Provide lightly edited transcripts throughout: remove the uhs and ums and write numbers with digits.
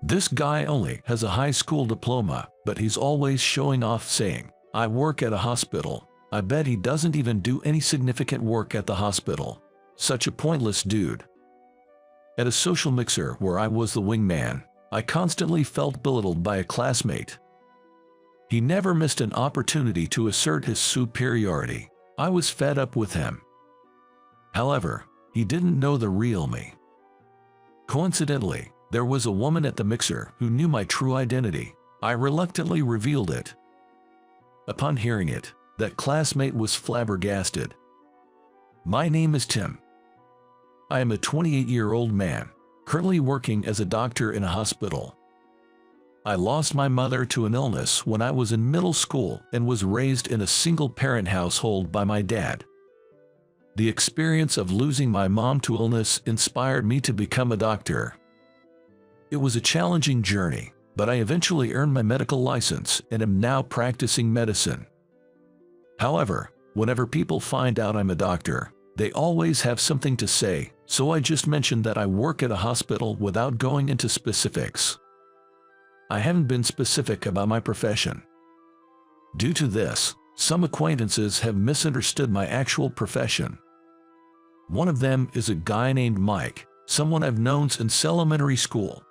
This guy only has a high school diploma, but he's always showing off saying, "I work at a hospital." I bet he doesn't even do any significant work at the hospital. Such a pointless dude. At a social mixer where I was the wingman, I constantly felt belittled by a classmate. He never missed an opportunity to assert his superiority. I was fed up with him. However, he didn't know the real me. Coincidentally, there was a woman at the mixer who knew my true identity. I reluctantly revealed it. Upon hearing it, that classmate was flabbergasted. My name is Tim. I am a 28-year-old man, currently working as a doctor in a hospital. I lost my mother to an illness when I was in middle school and was raised in a single-parent household by my dad. The experience of losing my mom to illness inspired me to become a doctor. It was a challenging journey, but I eventually earned my medical license and am now practicing medicine. However, whenever people find out I'm a doctor, they always have something to say, so I just mentioned that I work at a hospital without going into specifics. I haven't been specific about my profession. Due to this, some acquaintances have misunderstood my actual profession. One of them is a guy named Mike, someone I've known since elementary school.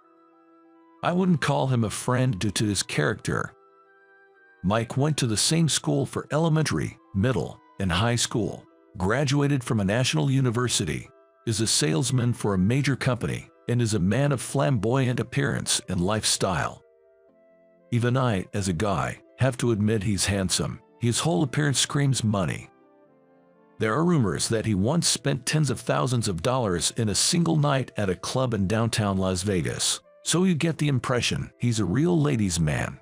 I wouldn't call him a friend due to his character. Mike went to the same school for elementary, middle, and high school, graduated from a national university, is a salesman for a major company, and is a man of flamboyant appearance and lifestyle. Even I, as a guy, have to admit he's handsome. His whole appearance screams money. There are rumors that he once spent tens of thousands of dollars in a single night at a club in downtown Las Vegas, so you get the impression he's a real ladies' man.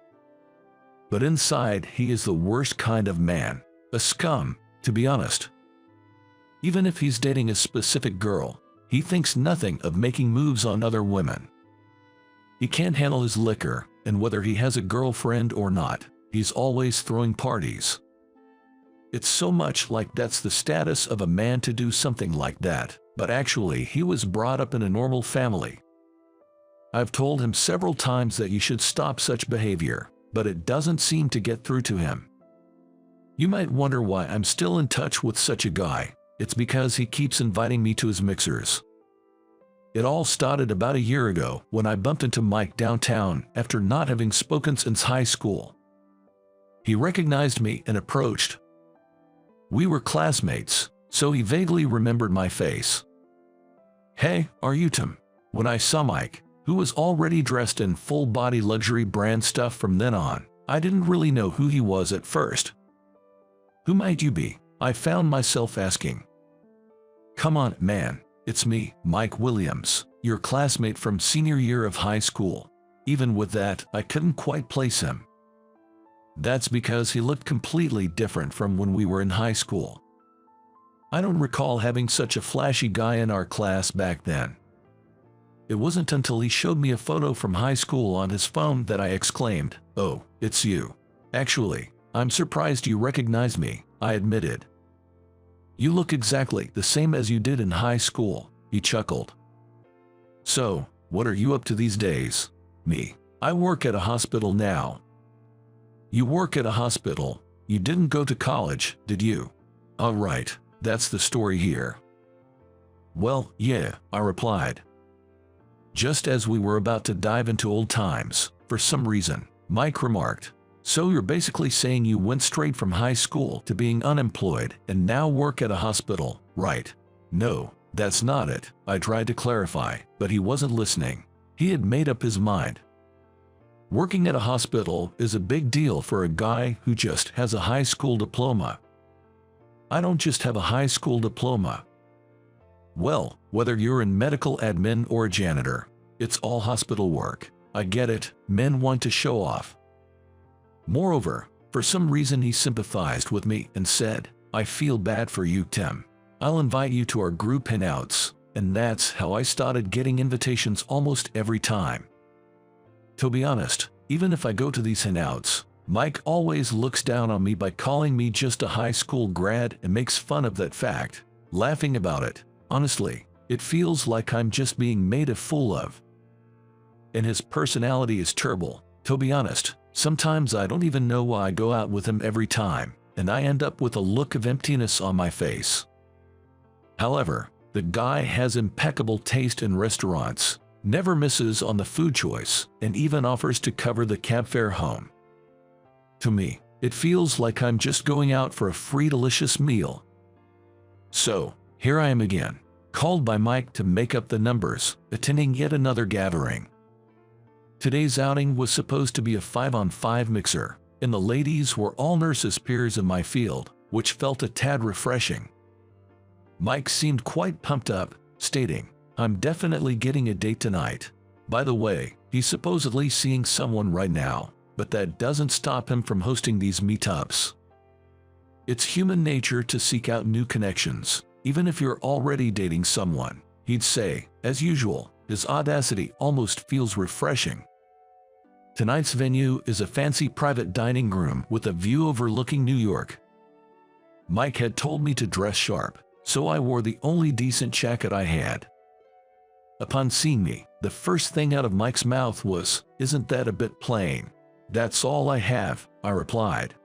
But inside, he is the worst kind of man, a scum, to be honest. Even if he's dating a specific girl, he thinks nothing of making moves on other women. He can't handle his liquor, and whether he has a girlfriend or not, he's always throwing parties. It's so much like that's the status of a man to do something like that, but actually he was brought up in a normal family. I've told him several times that you should stop such behavior, but it doesn't seem to get through to him. You might wonder why I'm still in touch with such a guy. It's because he keeps inviting me to his mixers. It all started about a year ago when I bumped into Mike downtown after not having spoken since high school. He recognized me and approached. We were classmates, so he vaguely remembered my face. "Hey, are you Tim?" When I saw Mike, who was already dressed in full-body luxury brand stuff from then on, I didn't really know who he was at first. "Who might you be?" I found myself asking. "Come on, man, it's me, Mike Williams, your classmate from senior year of high school." Even with that, I couldn't quite place him. That's because he looked completely different from when we were in high school. I don't recall having such a flashy guy in our class back then. It wasn't until he showed me a photo from high school on his phone that I exclaimed, "Oh, it's you." "Actually, I'm surprised you recognized me," I admitted. "You look exactly the same as you did in high school," he chuckled. "So, what are you up to these days?" "Me. I work at a hospital now." "You work at a hospital? You didn't go to college, did you?" "Oh right, that's the story here." "Well, yeah," I replied. Just as we were about to dive into old times, for some reason, Mike remarked, "So you're basically saying you went straight from high school to being unemployed and now work at a hospital, right?" "No, that's not it," I tried to clarify, but he wasn't listening. He had made up his mind. Working at a hospital is a big deal for a guy who just has a high school diploma. I don't just have a high school diploma. Well, whether you're in medical admin or a janitor, it's all hospital work. I get it, men want to show off. Moreover, for some reason he sympathized with me and said, "I feel bad for you, Tim. I'll invite you to our group hangouts," and that's how I started getting invitations almost every time. To be honest, even if I go to these hangouts, Mike always looks down on me by calling me just a high school grad and makes fun of that fact, laughing about it. Honestly, it feels like I'm just being made a fool of. and his personality is terrible. To be honest, sometimes I don't even know why I go out with him every time, and I end up with a look of emptiness on my face. However, the guy has impeccable taste in restaurants, never misses on the food choice, and even offers to cover the cab fare home. To me, it feels like I'm just going out for a free delicious meal. So, here I am again, called by Mike to make up the numbers, attending yet another gathering. Today's outing was supposed to be a 5-on-5 mixer, and the ladies were all nurses peers in my field, which felt a tad refreshing. Mike seemed quite pumped up, stating, "I'm definitely getting a date tonight. By the way, he's supposedly seeing someone right now, but that doesn't stop him from hosting these meetups. It's human nature to seek out new connections, even if you're already dating someone," he'd say. As usual, his audacity almost feels refreshing. Tonight's venue is a fancy private dining room with a view overlooking New York. Mike had told me to dress sharp, so I wore the only decent jacket I had. Upon seeing me, the first thing out of Mike's mouth was, "Isn't that a bit plain?" "That's all I have," I replied.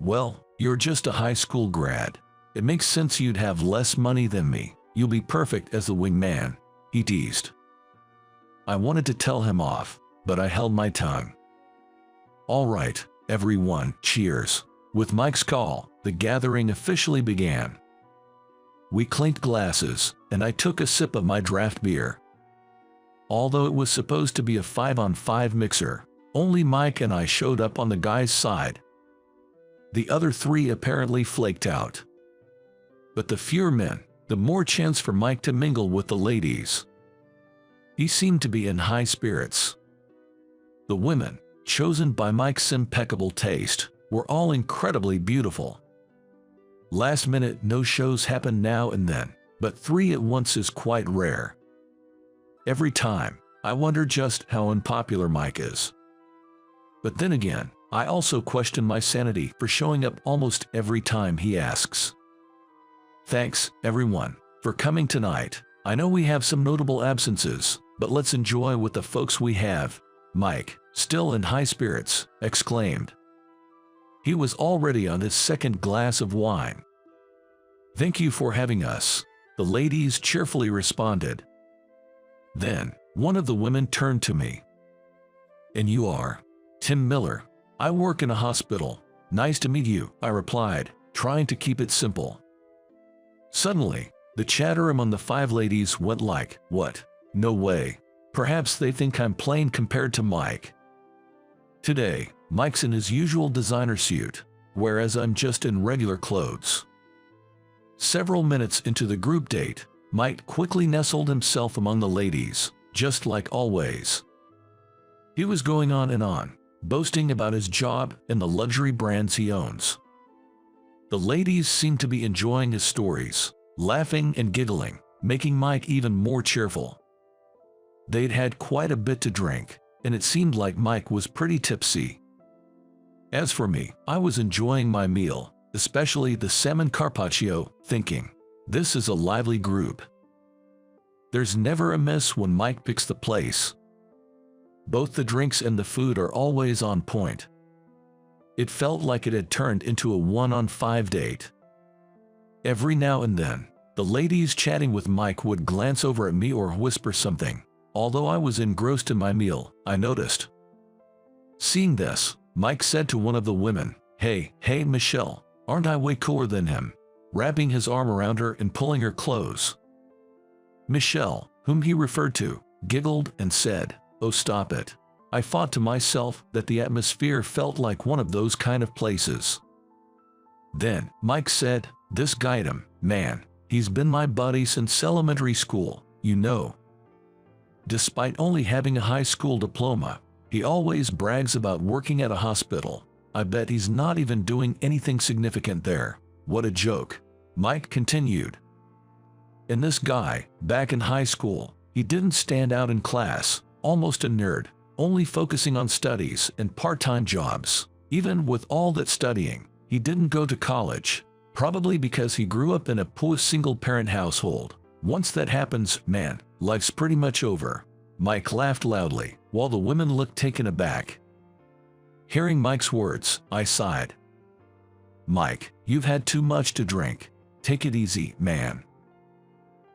"Well, you're just a high school grad. It makes sense you'd have less money than me. You'll be perfect as the wingman," he teased. I wanted to tell him off, but I held my tongue. "All right, everyone, cheers." With Mike's call, the gathering officially began. We clinked glasses, and I took a sip of my draft beer. Although it was supposed to be a 5-on-5 mixer, only Mike and I showed up on the guy's side. The other three apparently flaked out. But the fewer men, the more chance for Mike to mingle with the ladies. He seemed to be in high spirits. The women, chosen by Mike's impeccable taste, were all incredibly beautiful. Last-minute no-shows happen now and then, but 3 at once is quite rare. Every time, I wonder just how unpopular Mike is. But then again, I also question my sanity for showing up almost every time he asks. Thanks, everyone, for coming tonight. I know we have some notable absences, but let's enjoy with the folks we have. Mike, still in high spirits, exclaimed. He was already on his second glass of wine. "Thank you for having us," the ladies cheerfully responded. Then, one of the women turned to me. "And you are?" "Tim Miller. I work in a hospital." "Nice to meet you," I replied, trying to keep it simple. Suddenly, the chatter among the 5 ladies went like, "What? No way. Perhaps they think I'm plain compared to Mike." Today, Mike's in his usual designer suit, whereas I'm just in regular clothes. Several minutes into the group date, Mike quickly nestled himself among the ladies, just like always. He was going on and on, boasting about his job and the luxury brands he owns. The ladies seemed to be enjoying his stories, laughing and giggling, making Mike even more cheerful. They'd had quite a bit to drink, and it seemed like Mike was pretty tipsy. As for me, I was enjoying my meal, especially the salmon carpaccio, thinking, this is a lively group. There's never a miss when Mike picks the place. Both the drinks and the food are always on point. It felt like it had turned into a 1-on-5 date. Every now and then, the ladies chatting with Mike would glance over at me or whisper something. Although I was engrossed in my meal, I noticed. Seeing this, Mike said to one of the women, Hey, Michelle, aren't I way cooler than him?" wrapping his arm around her and pulling her close. Michelle, whom he referred to, giggled and said, "Oh, stop it." I thought to myself that the atmosphere felt like one of those kind of places. Then, Mike said, "This guy Tim, man, he's been my buddy since elementary school, you know. Despite only having a high school diploma, he always brags about working at a hospital. I bet he's not even doing anything significant there. What a joke." Mike continued. And this guy, back in high school, he didn't stand out in class, almost a nerd, only focusing on studies and part-time jobs. Even with all that studying, he didn't go to college, probably because he grew up in a poor single-parent household. Once that happens, man, life's pretty much over. Mike laughed loudly, while the women looked taken aback. Hearing Mike's words, I sighed. Mike, you've had too much to drink. Take it easy, man.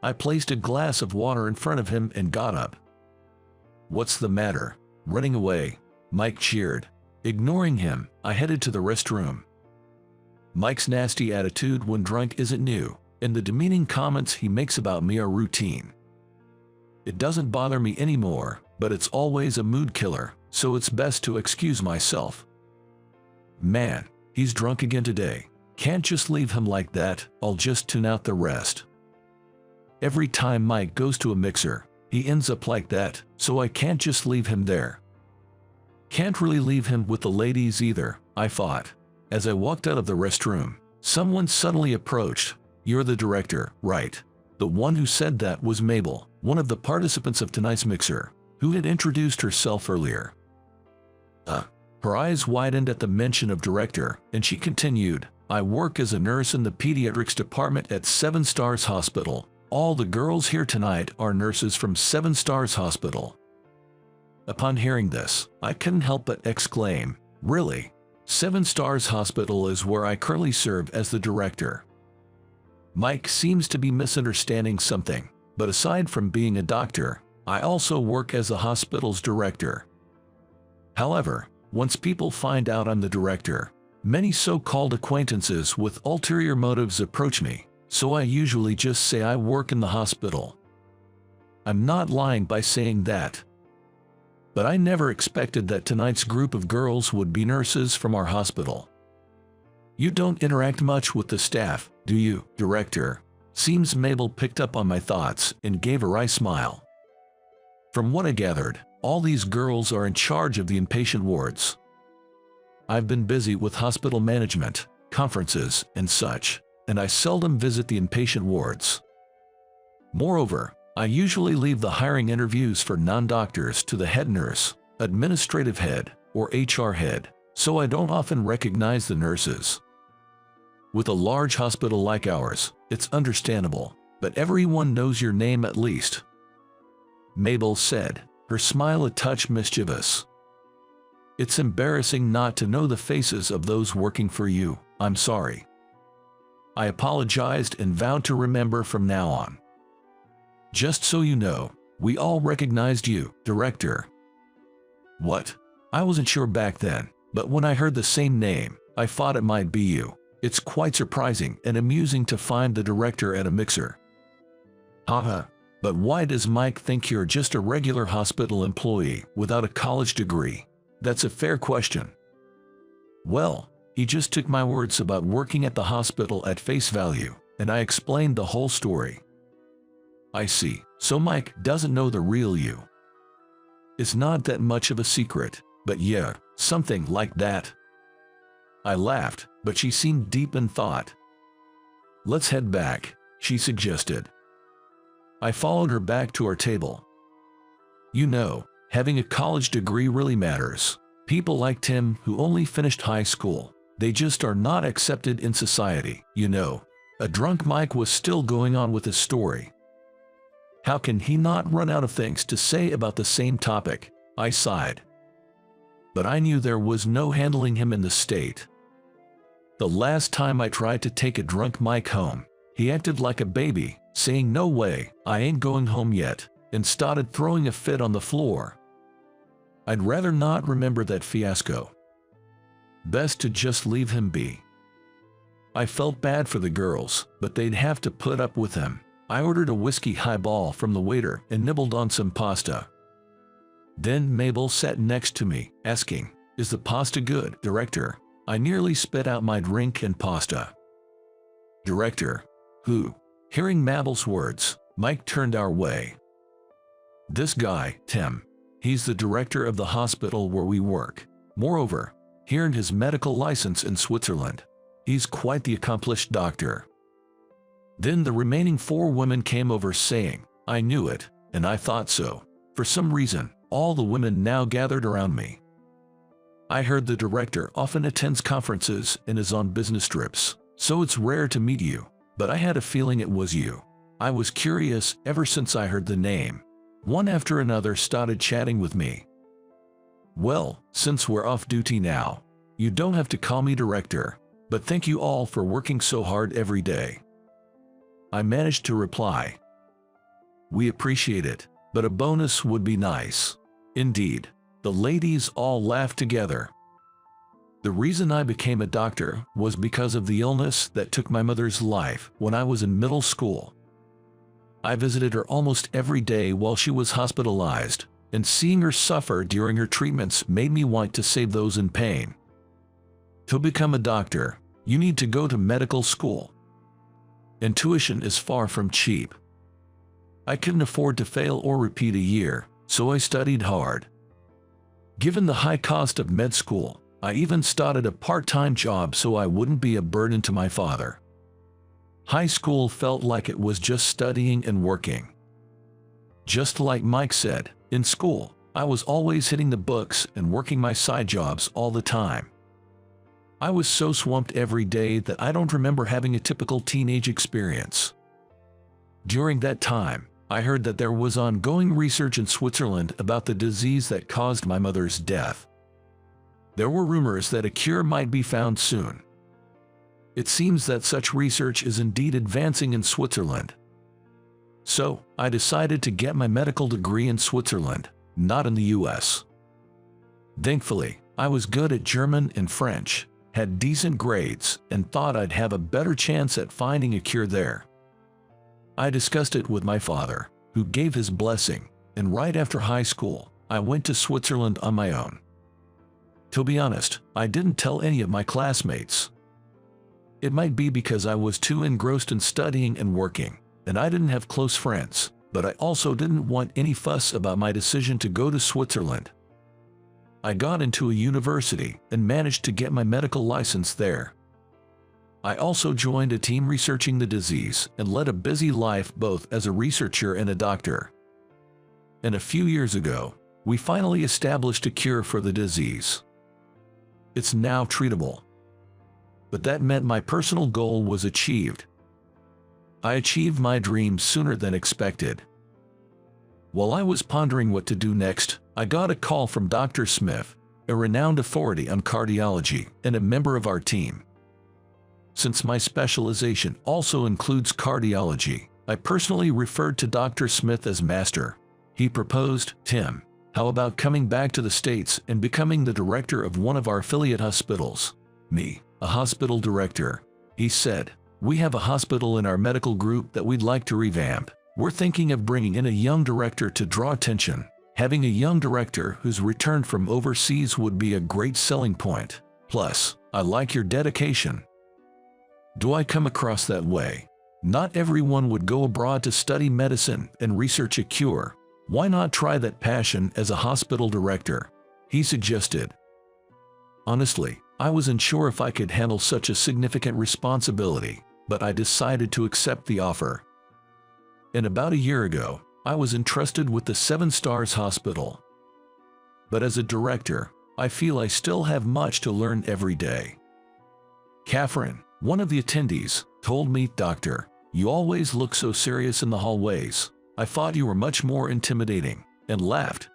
I placed a glass of water in front of him and got up. What's the matter? Running away? Mike cheered. Ignoring him, I headed to the restroom. Mike's nasty attitude when drunk isn't new, and the demeaning comments he makes about me are routine. It doesn't bother me anymore, but it's always a mood killer, so it's best to excuse myself. Man, he's drunk again today. Can't just leave him like that, I'll just tune out the rest. Every time Mike goes to a mixer, he ends up like that, so I can't just leave him there. Can't really leave him with the ladies either, I thought. As I walked out of the restroom, someone suddenly approached. You're the director, right? The one who said that was Mabel, one of the participants of tonight's mixer, who had introduced herself earlier. Her eyes widened at the mention of director, and she continued, I work as a nurse in the pediatrics department at 7 Stars Hospital. All the girls here tonight are nurses from 7 Stars Hospital. Upon hearing this, I couldn't help but exclaim, really? 7 Stars Hospital is where I currently serve as the director. Mike seems to be misunderstanding something, but aside from being a doctor, I also work as the hospital's director. However, once people find out I'm the director, many so-called acquaintances with ulterior motives approach me, so I usually just say I work in the hospital. I'm not lying by saying that. But I never expected that tonight's group of girls would be nurses from our hospital. You don't interact much with the staff, do you, director? Seems Mabel picked up on my thoughts and gave a wry smile. From what I gathered, all these girls are in charge of the inpatient wards. I've been busy with hospital management, conferences, and such, and I seldom visit the inpatient wards. Moreover, I usually leave the hiring interviews for non-doctors to the head nurse, administrative head, or HR head, so I don't often recognize the nurses. With a large hospital like ours, it's understandable, but everyone knows your name at least. Mabel said, her smile a touch mischievous. It's embarrassing not to know the faces of those working for you, I'm sorry. I apologized and vowed to remember from now on. Just so you know, we all recognized you, director. What? I wasn't sure back then, but when I heard the same name, I thought it might be you. It's quite surprising and amusing to find the director at a mixer. Haha, but why does Mike think you're just a regular hospital employee without a college degree? That's a fair question. Well, he just took my words about working at the hospital at face value, and I explained the whole story. I see, so Mike doesn't know the real you. It's not that much of a secret, but yeah, something like that. I laughed, but she seemed deep in thought. Let's head back, she suggested. I followed her back to our table. You know, having a college degree really matters. People like Tim who only finished high school, they just are not accepted in society, you know. A drunk Mike was still going on with his story. How can he not run out of things to say about the same topic? I sighed. But I knew there was no handling him in the state. The last time I tried to take a drunk Mike home, he acted like a baby, saying no way, I ain't going home yet, and started throwing a fit on the floor. I'd rather not remember that fiasco. Best to just leave him be. I felt bad for the girls, but they'd have to put up with him. I ordered a whiskey highball from the waiter and nibbled on some pasta. Then Mabel sat next to me, asking, Is the pasta good, director? I nearly spit out my drink and pasta. Director? Who? Hearing Mabel's words, Mike turned our way. This guy, Tim. He's the director of the hospital where we work. Moreover, he earned his medical license in Switzerland. He's quite the accomplished doctor. Then the remaining 4 women came over saying, I knew it, and I thought so. For some reason, all the women now gathered around me. I heard the director often attends conferences and is on business trips, so it's rare to meet you, but I had a feeling it was you. I was curious ever since I heard the name. One after another started chatting with me. Well, since we're off duty now, you don't have to call me director, but thank you all for working so hard every day. I managed to reply. We appreciate it, but a bonus would be nice. Indeed, the ladies all laughed together. The reason I became a doctor was because of the illness that took my mother's life when I was in middle school. I visited her almost every day while she was hospitalized, and seeing her suffer during her treatments made me want to save those in pain. To become a doctor, you need to go to medical school. And tuition is far from cheap. I couldn't afford to fail or repeat a year, so I studied hard. Given the high cost of med school, I even started a part-time job so I wouldn't be a burden to my father. High school felt like it was just studying and working. Just like Mike said, in school, I was always hitting the books and working my side jobs all the time. I was so swamped every day that I don't remember having a typical teenage experience. During that time, I heard that there was ongoing research in Switzerland about the disease that caused my mother's death. There were rumors that a cure might be found soon. It seems that such research is indeed advancing in Switzerland. So, I decided to get my medical degree in Switzerland, not in the US. Thankfully, I was good at German and French, had decent grades, and thought I'd have a better chance at finding a cure there. I discussed it with my father, who gave his blessing, and right after high school, I went to Switzerland on my own. To be honest, I didn't tell any of my classmates. It might be because I was too engrossed in studying and working, and I didn't have close friends, but I also didn't want any fuss about my decision to go to Switzerland. I got into a university and managed to get my medical license there. I also joined a team researching the disease and led a busy life both as a researcher and a doctor. And a few years ago, we finally established a cure for the disease. It's now treatable. But that meant my personal goal was achieved. I achieved my dream sooner than expected. While I was pondering what to do next, I got a call from Dr. Smith, a renowned authority on cardiology and a member of our team. Since my specialization also includes cardiology, I personally referred to Dr. Smith as Master. He proposed, "Tim, how about coming back to the States and becoming the director of one of our affiliate hospitals?" Me, a hospital director, he said. "We have a hospital in our medical group that we'd like to revamp. We're thinking of bringing in a young director to draw attention. Having a young director who's returned from overseas would be a great selling point. Plus, I like your dedication." Do I come across that way? Not everyone would go abroad to study medicine and research a cure. Why not try that passion as a hospital director? He suggested. Honestly, I wasn't sure if I could handle such a significant responsibility, but I decided to accept the offer. And about a year ago, I was entrusted with the 7 Stars Hospital. But as a director, I feel I still have much to learn every day. Catherine, one of the attendees, told me, "Doctor, you always look so serious in the hallways. I thought you were much more intimidating," and laughed.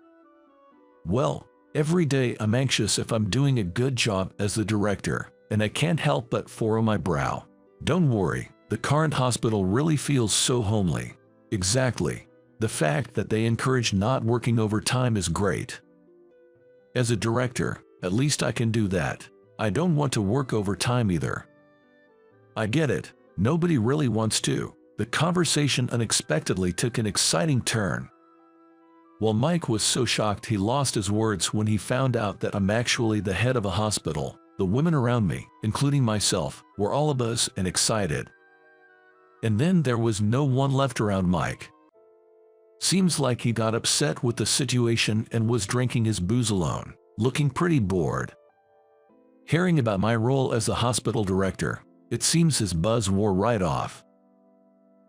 Well, every day I'm anxious if I'm doing a good job as the director, and I can't help but furrow my brow. Don't worry, the current hospital really feels so homely. Exactly. The fact that they encourage not working overtime is great. As a director, at least I can do that. I don't want to work overtime either. I get it, nobody really wants to. The conversation unexpectedly took an exciting turn. While Mike was so shocked he lost his words when he found out that I'm actually the head of a hospital, the women around me, including myself, were all of us and excited. And then there was no one left around Mike. Seems like he got upset with the situation and was drinking his booze alone, looking pretty bored. Hearing about my role as the hospital director, it seems his buzz wore right off.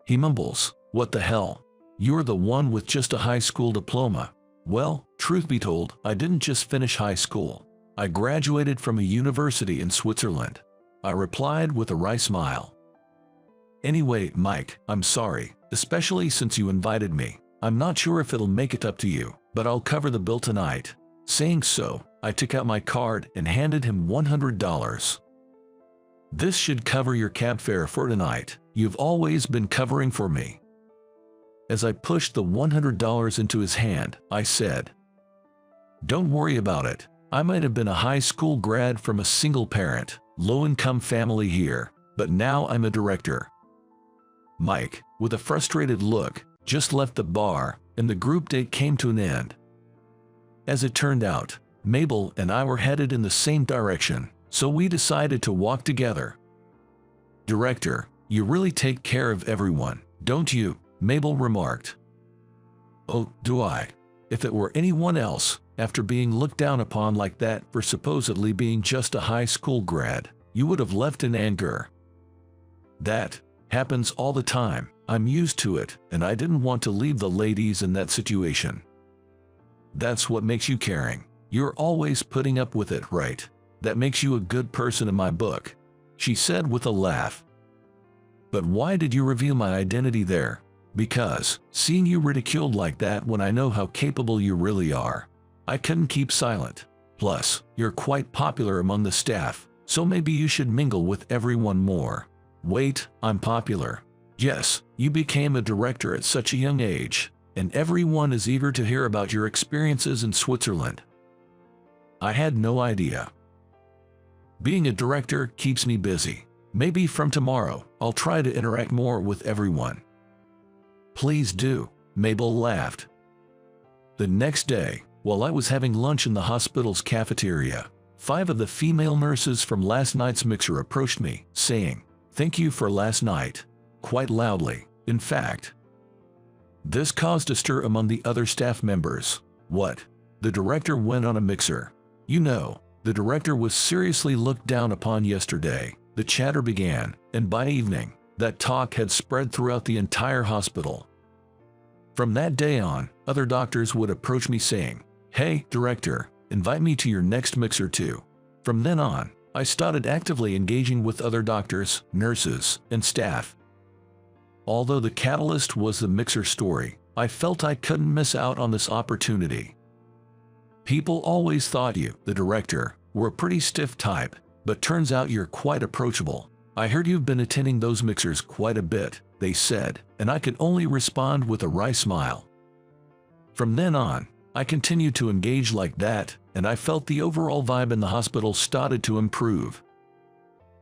He mumbles, "What the hell? You're the one with just a high school diploma." Well, truth be told, I didn't just finish high school. I graduated from a university in Switzerland. I replied with a wry smile. "Anyway, Mike, I'm sorry, especially since you invited me. I'm not sure if it'll make it up to you, but I'll cover the bill tonight." Saying so, I took out my card and handed him $100. "This should cover your cab fare for tonight. You've always been covering for me." As I pushed the $100 into his hand, I said, "Don't worry about it. I might have been a high school grad from a single-parent, low-income family here, but now I'm a director." Mike, with a frustrated look, just left the bar, and the group date came to an end. As it turned out, Mabel and I were headed in the same direction, so we decided to walk together. "Director, you really take care of everyone, don't you?" Mabel remarked. "Oh, do I? If it were anyone else, after being looked down upon like that for supposedly being just a high school grad, you would have left in anger." "That happens all the time. I'm used to it, and I didn't want to leave the ladies in that situation." "That's what makes you caring. You're always putting up with it, right? That makes you a good person in my book," she said with a laugh. "But why did you reveal my identity there?" "Because, seeing you ridiculed like that when I know how capable you really are, I couldn't keep silent. Plus, you're quite popular among the staff, so maybe you should mingle with everyone more." "Wait, I'm popular?" "Yes, you became a director at such a young age, and everyone is eager to hear about your experiences in Switzerland." I had no idea. "Being a director keeps me busy. Maybe from tomorrow, I'll try to interact more with everyone." "Please do," Mabel laughed. The next day, while I was having lunch in the hospital's cafeteria, 5 of the female nurses from last night's mixer approached me, saying, "Thank you for last night," quite loudly, in fact. This caused a stir among the other staff members. "What? The director went on a mixer? You know, the director was seriously looked down upon yesterday." The chatter began, and by evening, that talk had spread throughout the entire hospital. From that day on, other doctors would approach me saying, "Hey, director, invite me to your next mixer too." From then on, I started actively engaging with other doctors, nurses, and staff. Although the catalyst was the mixer story, I felt I couldn't miss out on this opportunity. "People always thought you, the director, were a pretty stiff type, but turns out you're quite approachable. I heard you've been attending those mixers quite a bit," they said, and I could only respond with a wry smile. From then on, I continued to engage like that, and I felt the overall vibe in the hospital started to improve.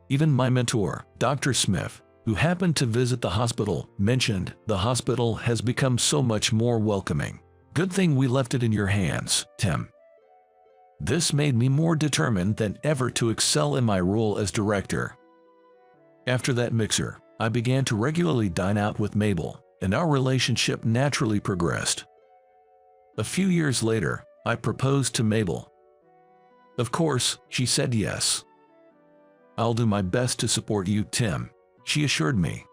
Even my mentor, Dr. Smith, who happened to visit the hospital, mentioned, "The hospital has become so much more welcoming. Good thing we left it in your hands, Tim." This made me more determined than ever to excel in my role as director. After that mixer, I began to regularly dine out with Mabel, and our relationship naturally progressed. A few years later, I proposed to Mabel. Of course, she said yes. "I'll do my best to support you, Tim," she assured me.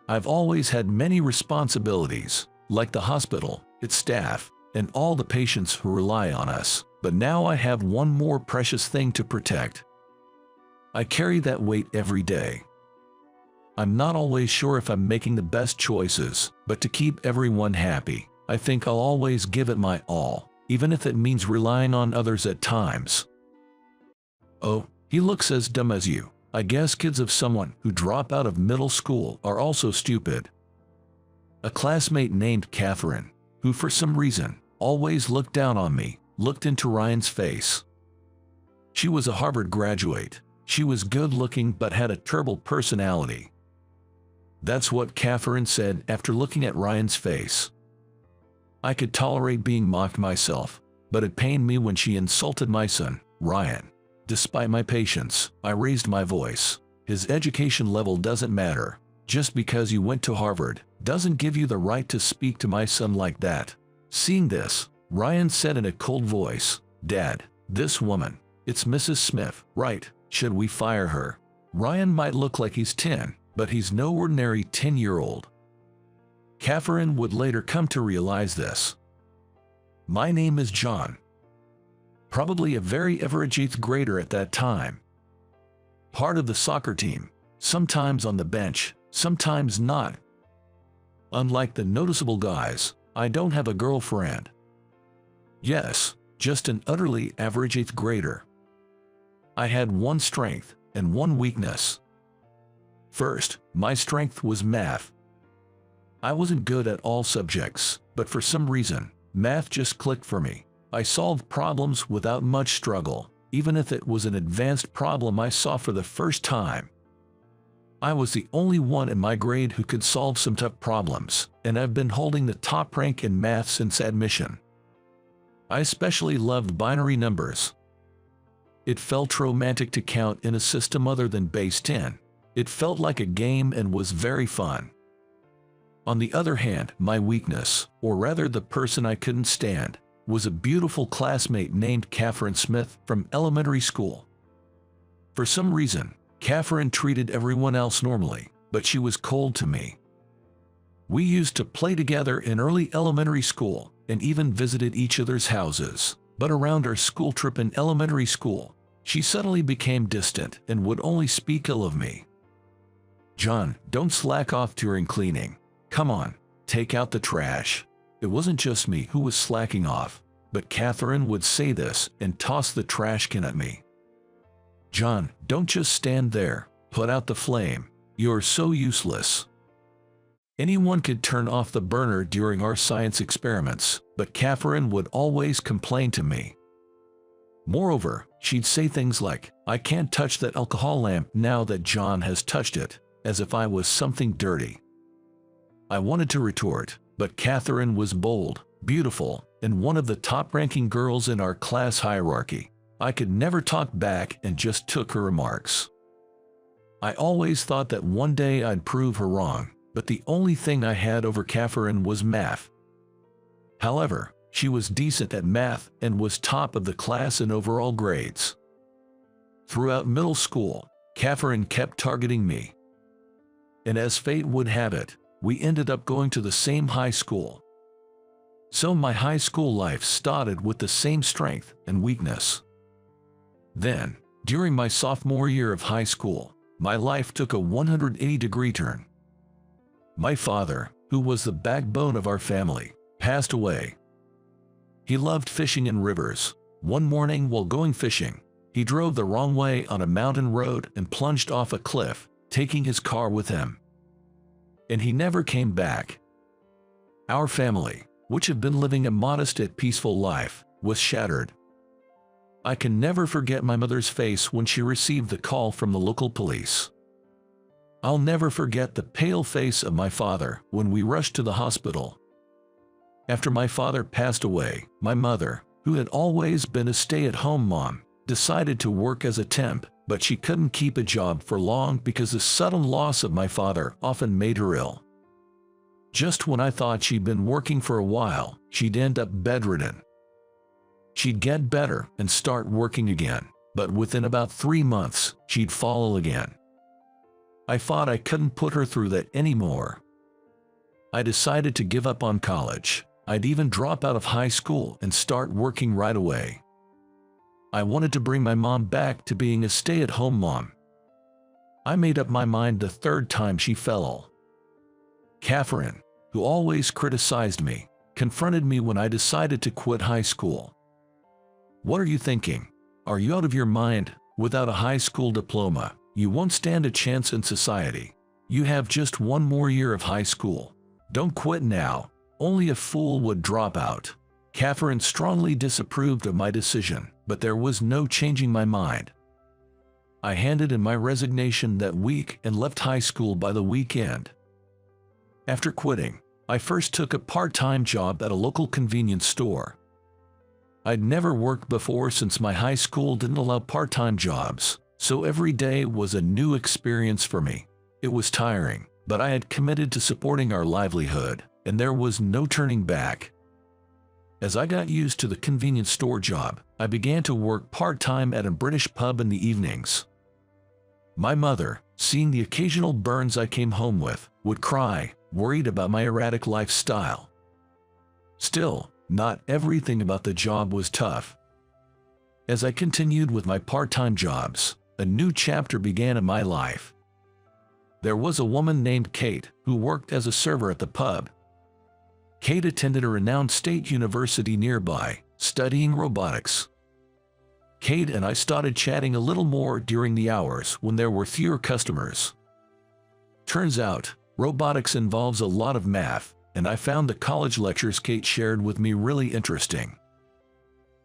"I've always had many responsibilities, like the hospital, its staff, and all the patients who rely on us, but now I have one more precious thing to protect. I carry that weight every day. I'm not always sure if I'm making the best choices, but to keep everyone happy, I think I'll always give it my all, even if it means relying on others at times." "Oh, he looks as dumb as you. I guess kids of someone who drop out of middle school are also stupid." A classmate named Catherine, who for some reason always looked down on me, looked into Ryan's face. She was a Harvard graduate. She was good-looking but had a terrible personality. That's what Catherine said after looking at Ryan's face. I could tolerate being mocked myself, but it pained me when she insulted my son, Ryan. Despite my patience, I raised my voice. "His education level doesn't matter. Just because you went to Harvard doesn't give you the right to speak to my son like that." Seeing this, Ryan said in a cold voice, "Dad, this woman, it's Mrs. Smith, right? Should we fire her? Ryan might look like he's 10, but he's no ordinary 10-year-old. Catherine would later come to realize this. My name is John. Probably a very average 8th grader at that time. Part of the soccer team, sometimes on the bench, sometimes not. Unlike the noticeable guys, I don't have a girlfriend. Yes, just an utterly average 8th grader. I had one strength and one weakness. First, my strength was math. I wasn't good at all subjects, but for some reason, math just clicked for me. I solved problems without much struggle, even if it was an advanced problem I saw for the first time. I was the only one in my grade who could solve some tough problems, and I've been holding the top rank in math since admission. I especially loved binary numbers. It felt romantic to count in a system other than base 10. It felt like a game and was very fun. On the other hand, my weakness, or rather the person I couldn't stand, was a beautiful classmate named Catherine Smith from elementary school. For some reason, Catherine treated everyone else normally, but she was cold to me. We used to play together in early elementary school and even visited each other's houses, but around our school trip in elementary school, she suddenly became distant and would only speak ill of me. "John, don't slack off during cleaning. Come on, take out the trash." It wasn't just me who was slacking off, but Catherine would say this and toss the trash can at me. "John, don't just stand there, put out the flame. You're so useless." Anyone could turn off the burner during our science experiments, but Catherine would always complain to me. Moreover, she'd say things like, "I can't touch that alcohol lamp now that John has touched it," as if I was something dirty. I wanted to retort, but Catherine was bold, beautiful, and one of the top-ranking girls in our class hierarchy. I could never talk back and just took her remarks. I always thought that one day I'd prove her wrong, but the only thing I had over Catherine was math. However, she was decent at math and was top of the class in overall grades. Throughout middle school, Catherine kept targeting me. And as fate would have it, we ended up going to the same high school. So my high school life started with the same strength and weakness. Then, during my sophomore year of high school, my life took a 180-degree turn. My father, who was the backbone of our family, passed away. He loved fishing in rivers. One morning while going fishing, he drove the wrong way on a mountain road and plunged off a cliff, taking his car with him. And he never came back. Our family, which had been living a modest yet peaceful life, was shattered. I can never forget my mother's face when she received the call from the local police. I'll never forget the pale face of my father when we rushed to the hospital. After my father passed away, my mother, who had always been a stay-at-home mom, decided to work as a temp, but she couldn't keep a job for long because the sudden loss of my father often made her ill. Just when I thought she'd been working for a while, she'd end up bedridden. She'd get better and start working again, but within about 3 months, she'd fall ill again. I thought I couldn't put her through that anymore. I decided to give up on college. I'd even drop out of high school and start working right away. I wanted to bring my mom back to being a stay-at-home mom. I made up my mind the 3rd time she fell ill. Catherine, who always criticized me, confronted me when I decided to quit high school. "What are you thinking? Are you out of your mind? Without a high school diploma, you won't stand a chance in society. You have just 1 more year of high school. Don't quit now. Only a fool would drop out." Catherine strongly disapproved of my decision, but there was no changing my mind. I handed in my resignation that week and left high school by the weekend. After quitting, I first took a part-time job at a local convenience store. I'd never worked before since my high school didn't allow part-time jobs, so every day was a new experience for me. It was tiring, but I had committed to supporting our livelihood, and there was no turning back. As I got used to the convenience store job, I began to work part-time at a British pub in the evenings. My mother, seeing the occasional burns I came home with, would cry, worried about my erratic lifestyle. Still, not everything about the job was tough. As I continued with my part-time jobs, a new chapter began in my life. There was a woman named Kate who worked as a server at the pub. Kate attended a renowned state university nearby, studying robotics. Kate and I started chatting a little more during the hours when there were fewer customers. Turns out, robotics involves a lot of math, and I found the college lectures Kate shared with me really interesting.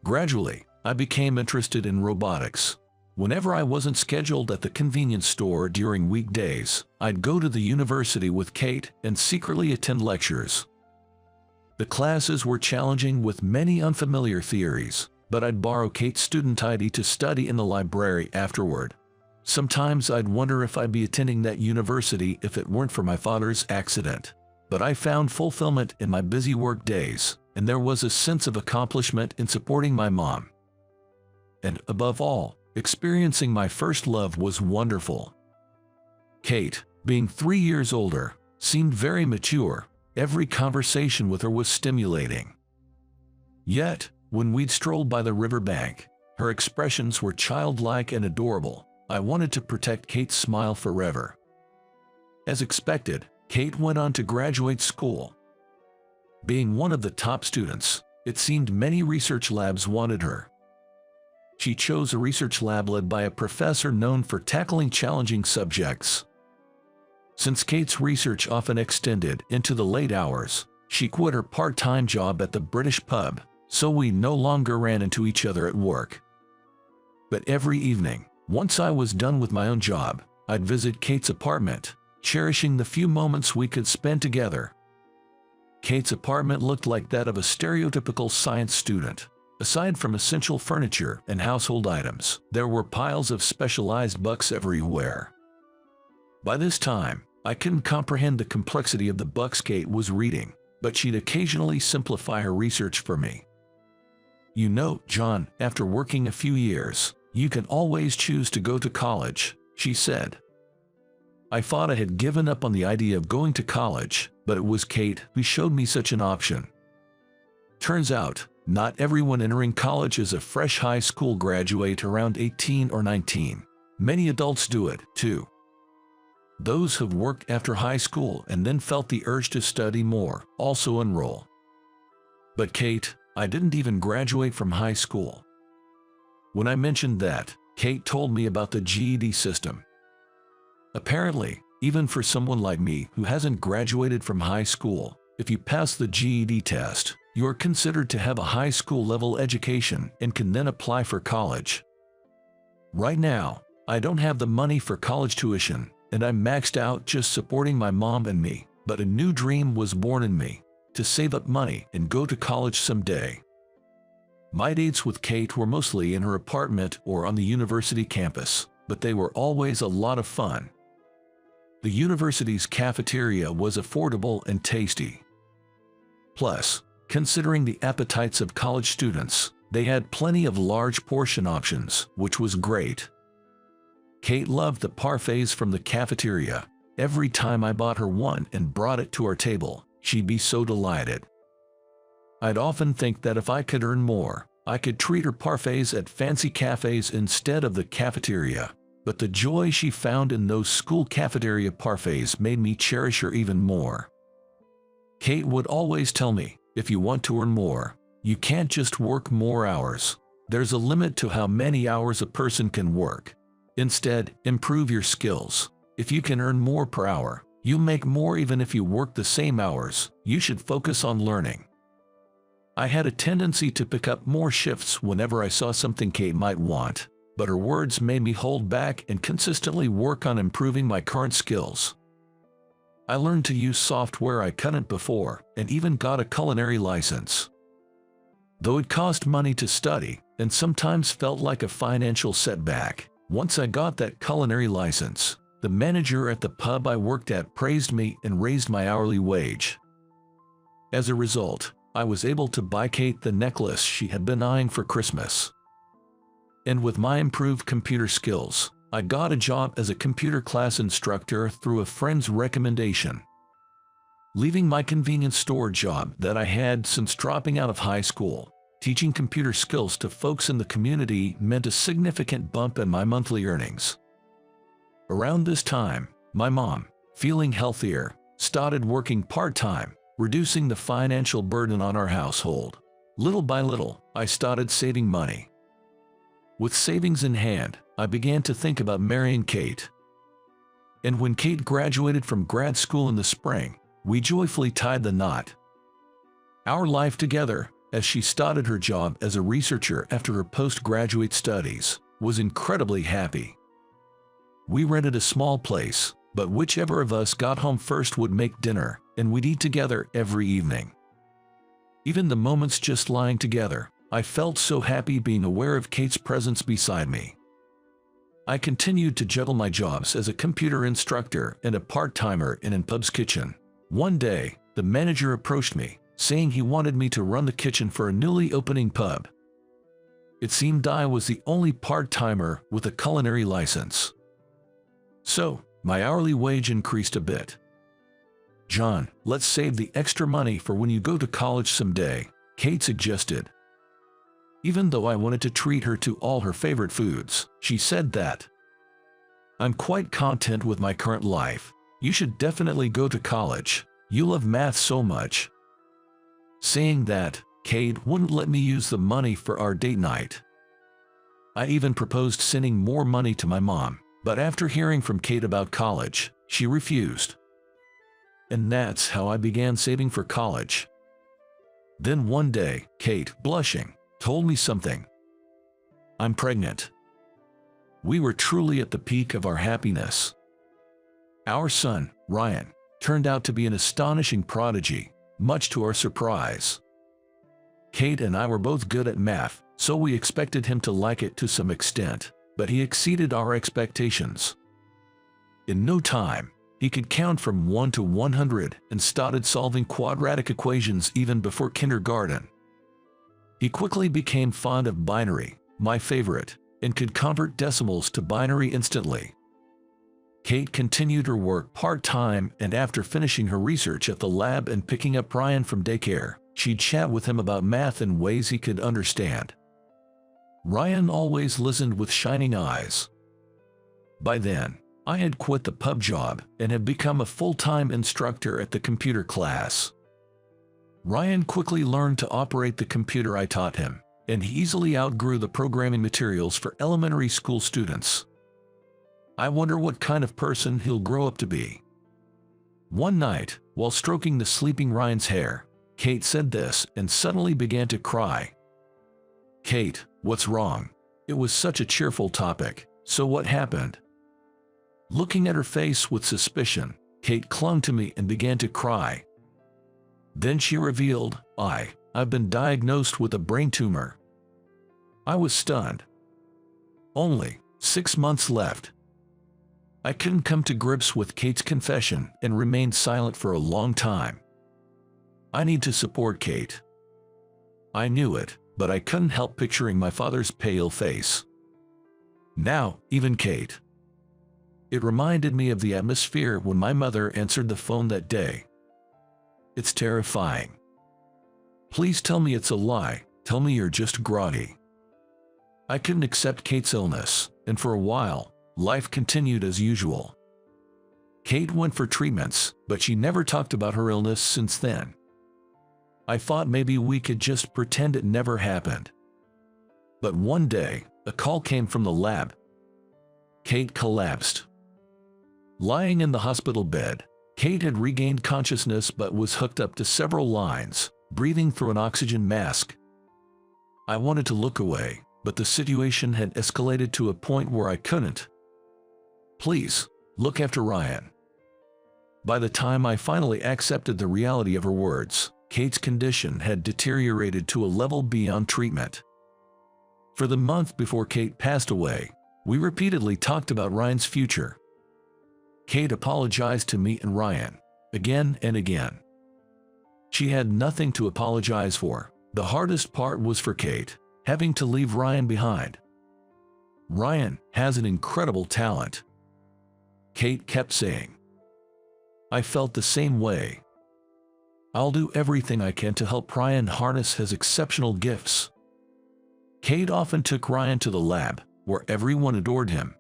Gradually, I became interested in robotics. Whenever I wasn't scheduled at the convenience store during weekdays, I'd go to the university with Kate and secretly attend lectures. The classes were challenging with many unfamiliar theories, but I'd borrow Kate's student ID to study in the library afterward. Sometimes I'd wonder if I'd be attending that university if it weren't for my father's accident. But I found fulfillment in my busy work days, and there was a sense of accomplishment in supporting my mom. And above all, experiencing my first love was wonderful. Kate, being 3 years older, seemed very mature. Every conversation with her was stimulating. Yet, when we'd strolled by the riverbank, her expressions were childlike and adorable. I wanted to protect Kate's smile forever. As expected, Kate went on to graduate school. Being one of the top students, it seemed many research labs wanted her. She chose a research lab led by a professor known for tackling challenging subjects. Since Kate's research often extended into the late hours, she quit her part-time job at the British pub, so we no longer ran into each other at work. But every evening, once I was done with my own job, I'd visit Kate's apartment, cherishing the few moments we could spend together. Kate's apartment looked like that of a stereotypical science student. Aside from essential furniture and household items, there were piles of specialized books everywhere. By this time, I couldn't comprehend the complexity of the books Kate was reading, but she'd occasionally simplify her research for me. "You know, John, after working a few years, you can always choose to go to college," she said. I thought I had given up on the idea of going to college, but it was Kate who showed me such an option. Turns out, not everyone entering college is a fresh high school graduate around 18 or 19. Many adults do it, too. Those who've worked after high school and then felt the urge to study more also enroll. But Kate, I didn't even graduate from high school. When I mentioned that, Kate told me about the GED system. Apparently, even for someone like me who hasn't graduated from high school, if you pass the GED test, you are considered to have a high school level education and can then apply for college. Right now, I don't have the money for college tuition, and I'm maxed out just supporting my mom and me, but a new dream was born in me, to save up money and go to college someday. My dates with Kate were mostly in her apartment or on the university campus, but they were always a lot of fun. The university's cafeteria was affordable and tasty. Plus, considering the appetites of college students, they had plenty of large portion options, which was great. Kate loved the parfaits from the cafeteria. Every time I bought her one and brought it to our table, she'd be so delighted. I'd often think that if I could earn more, I could treat her parfaits at fancy cafes instead of the cafeteria. But the joy she found in those school cafeteria parfaits made me cherish her even more. Kate would always tell me, if you want to earn more, you can't just work more hours. There's a limit to how many hours a person can work. Instead, improve your skills. If you can earn more per hour, you'll make more even if you work the same hours. You should focus on learning. I had a tendency to pick up more shifts whenever I saw something Kate might want, but her words made me hold back and consistently work on improving my current skills. I learned to use software I couldn't before, and even got a culinary license. Though it cost money to study, and sometimes felt like a financial setback, once I got that culinary license, the manager at the pub I worked at praised me and raised my hourly wage. As a result, I was able to buy Kate the necklace she had been eyeing for Christmas. And with my improved computer skills, I got a job as a computer class instructor through a friend's recommendation. Leaving my convenience store job that I had since dropping out of high school, teaching computer skills to folks in the community meant a significant bump in my monthly earnings. Around this time, my mom, feeling healthier, started working part-time, reducing the financial burden on our household. Little by little, I started saving money. With savings in hand, I began to think about marrying Kate. And when Kate graduated from grad school in the spring, we joyfully tied the knot. Our life together, as she started her job as a researcher after her postgraduate studies, was incredibly happy. We rented a small place, but whichever of us got home first would make dinner, and we'd eat together every evening. Even the moments just lying together, I felt so happy being aware of Kate's presence beside me. I continued to juggle my jobs as a computer instructor and a part-timer in a pub's kitchen. One day, the manager approached me, saying he wanted me to run the kitchen for a newly opening pub. It seemed I was the only part-timer with a culinary license. So, my hourly wage increased a bit. "John, let's save the extra money for when you go to college someday," Kate suggested. Even though I wanted to treat her to all her favorite foods, she said that, "I'm quite content with my current life. You should definitely go to college. You love math so much." Saying that, Kate wouldn't let me use the money for our date night. I even proposed sending more money to my mom, but after hearing from Kate about college, she refused. And that's how I began saving for college. Then one day, Kate, blushing, told me something. "I'm pregnant." We were truly at the peak of our happiness. Our son, Ryan, turned out to be an astonishing prodigy, much to our surprise. Kate and I were both good at math, so we expected him to like it to some extent, but he exceeded our expectations. In no time, he could count from 1 to 100 and started solving quadratic equations even before kindergarten. He quickly became fond of binary, my favorite, and could convert decimals to binary instantly. Kate continued her work part-time, and after finishing her research at the lab and picking up Ryan from daycare, she'd chat with him about math in ways he could understand. Ryan always listened with shining eyes. By then, I had quit the pub job and had become a full-time instructor at the computer class. Ryan quickly learned to operate the computer I taught him, and he easily outgrew the programming materials for elementary school students. I wonder what kind of person he'll grow up to be. One night, while stroking the sleeping Ryan's hair, Kate said this and suddenly began to cry. "Kate, what's wrong?" It was such a cheerful topic, so what happened? Looking at her face with suspicion, Kate clung to me and began to cry. Then she revealed, I've been diagnosed with a brain tumor. I was stunned. Only 6 months left. I couldn't come to grips with Kate's confession and remained silent for a long time. I need to support Kate. I knew it, but I couldn't help picturing my father's pale face. Now, even Kate. It reminded me of the atmosphere when my mother answered the phone that day. It's terrifying. Please tell me it's a lie. Tell me you're just groggy. I couldn't accept Kate's illness, and for a while, life continued as usual. Kate went for treatments, but she never talked about her illness since then. I thought maybe we could just pretend it never happened. But one day, a call came from the lab. Kate collapsed. Lying in the hospital bed, Kate had regained consciousness but was hooked up to several lines, breathing through an oxygen mask. I wanted to look away, but the situation had escalated to a point where I couldn't. Please, look after Ryan. By the time I finally accepted the reality of her words, Kate's condition had deteriorated to a level beyond treatment. For the month before Kate passed away, we repeatedly talked about Ryan's future. Kate apologized to me and Ryan, again and again. She had nothing to apologize for. The hardest part was for Kate, having to leave Ryan behind. Ryan has an incredible talent. Kate kept saying. I felt the same way. I'll do everything I can to help Ryan harness his exceptional gifts. Kate often took Ryan to the lab, where everyone adored him.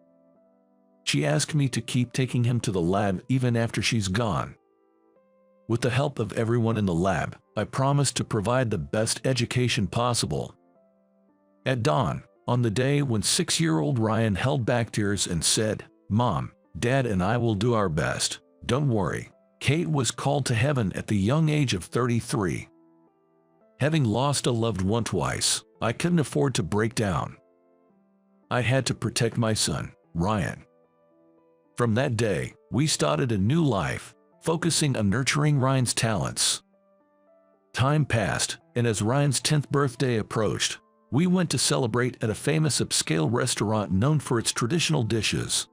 She asked me to keep taking him to the lab even after she's gone. With the help of everyone in the lab, I promised to provide the best education possible. At dawn, on the day when 6-year-old Ryan held back tears and said, "Mom, Dad and I will do our best, don't worry," Kate was called to heaven at the young age of 33. Having lost a loved one twice, I couldn't afford to break down. I had to protect my son, Ryan. From that day, we started a new life, focusing on nurturing Ryan's talents. Time passed, and as Ryan's 10th birthday approached, we went to celebrate at a famous upscale restaurant known for its traditional dishes.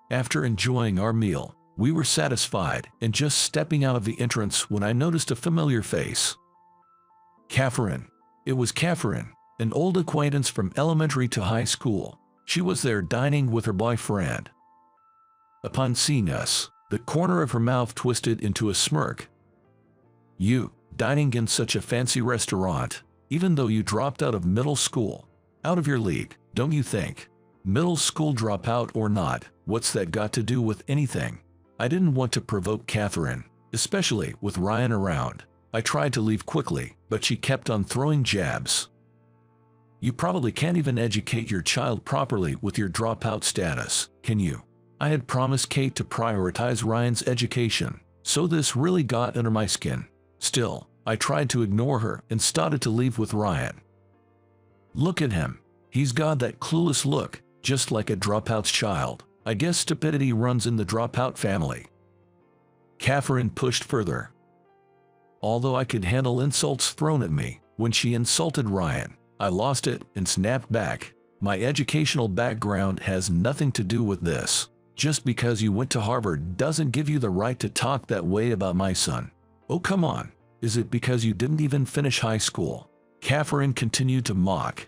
After enjoying our meal, we were satisfied and just stepping out of the entrance when I noticed a familiar face. Catherine. It was Catherine, an old acquaintance from elementary to high school. She was there dining with her boyfriend. Upon seeing us, the corner of her mouth twisted into a smirk. "You, dining in such a fancy restaurant, even though you dropped out of middle school. Out of your league, don't you think? Middle school dropout or not, what's that got to do with anything?" I didn't want to provoke Catherine, especially with Ryan around. I tried to leave quickly, but she kept on throwing jabs. "You probably can't even educate your child properly with your dropout status, can you?" I had promised Kate to prioritize Ryan's education, so this really got under my skin. Still, I tried to ignore her and started to leave with Ryan. "Look at him. He's got that clueless look, just like a dropout's child. I guess stupidity runs in the dropout family." Catherine pushed further. Although I could handle insults thrown at me, when she insulted Ryan, I lost it and snapped back. "My educational background has nothing to do with this. Just because you went to Harvard doesn't give you the right to talk that way about my son." "Oh, come on. Is it because you didn't even finish high school?" Catherine continued to mock.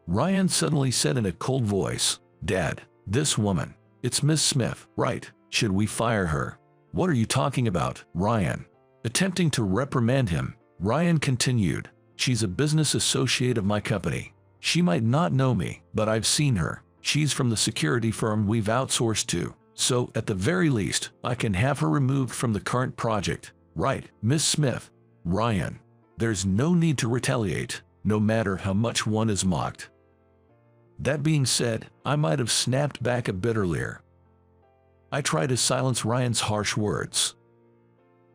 Ryan suddenly said in a cold voice, "Dad, this woman, it's Miss Smith, right? Should we fire her?" "What are you talking about, Ryan?" Attempting to reprimand him, Ryan continued, "She's a business associate of my company. She might not know me, but I've seen her. She's from the security firm we've outsourced to, so at the very least, I can have her removed from the current project. Right, Miss Smith?" "Ryan, there's no need to retaliate, no matter how much one is mocked." That being said, I might have snapped back a bit earlier. I tried to silence Ryan's harsh words.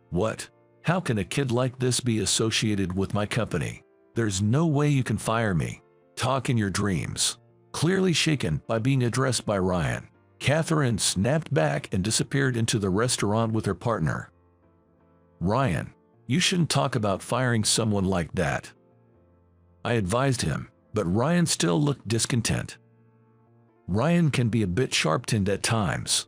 "What? How can a kid like this be associated with my company? There's no way you can fire me. Talk in your dreams." Clearly shaken by being addressed by Ryan, Catherine snapped back and disappeared into the restaurant with her partner. "Ryan, you shouldn't talk about firing someone like that," I advised him, but Ryan still looked discontent. Ryan can be a bit sharp-tongued at times.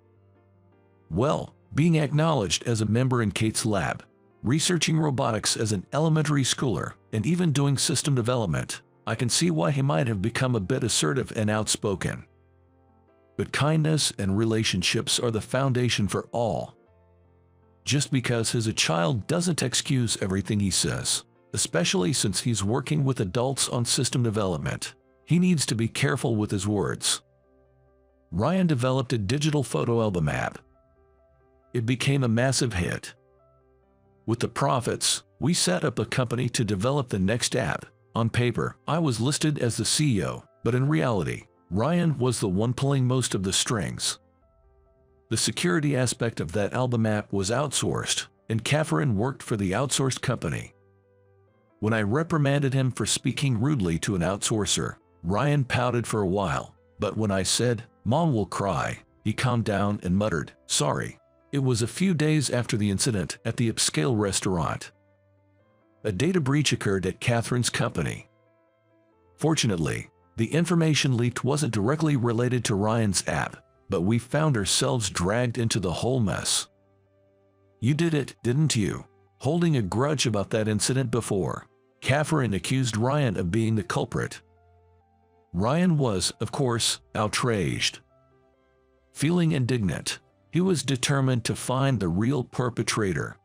Well, being acknowledged as a member in Kate's lab, researching robotics as an elementary schooler, and even doing system development, I can see why he might have become a bit assertive and outspoken. But kindness and relationships are the foundation for all. Just because he's a child doesn't excuse everything he says, especially since he's working with adults on system development. He needs to be careful with his words. Ryan developed a digital photo album app. It became a massive hit. With the profits, we set up a company to develop the next app. On paper, I was listed as the CEO, but in reality, Ryan was the one pulling most of the strings. The security aspect of that album app was outsourced, and Catherine worked for the outsourced company. When I reprimanded him for speaking rudely to an outsourcer, Ryan pouted for a while, but when I said, "Mom will cry," he calmed down and muttered, "Sorry." It was a few days after the incident at the upscale restaurant. A data breach occurred at Catherine's company. Fortunately, the information leaked wasn't directly related to Ryan's app, but we found ourselves dragged into the whole mess. "You did it, didn't you?" Holding a grudge about that incident before, Catherine accused Ryan of being the culprit. Ryan was, of course, outraged. Feeling indignant, he was determined to find the real perpetrator.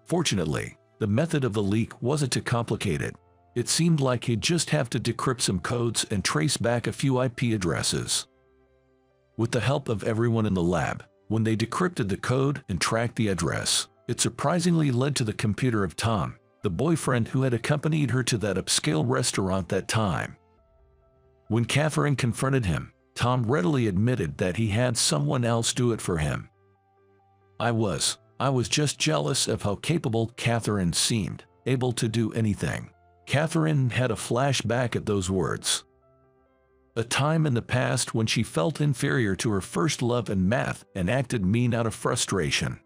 Fortunately, the method of the leak wasn't too complicated. It seemed like he'd just have to decrypt some codes and trace back a few IP addresses. With the help of everyone in the lab, When they decrypted the code and tracked the address, it surprisingly led to the computer of Tom, the boyfriend who had accompanied her to that upscale restaurant that time. When Catherine confronted him, Tom readily admitted that he had someone else do it for him. I was just jealous of how capable Catherine seemed, able to do anything. Catherine had a flashback at those words. A time in the past when she felt inferior to her first love in math and acted mean out of frustration.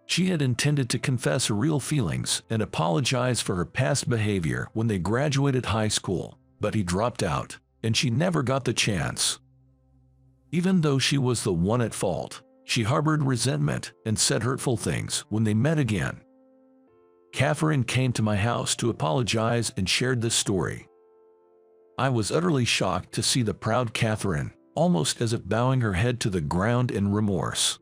She had intended to confess her real feelings and apologize for her past behavior when they graduated high school, but he dropped out, and she never got the chance. Even though she was the one at fault, she harbored resentment and said hurtful things when they met again. Catherine came to my house to apologize and shared this story. I was utterly shocked to see the proud Catherine, almost as if bowing her head to the ground in remorse.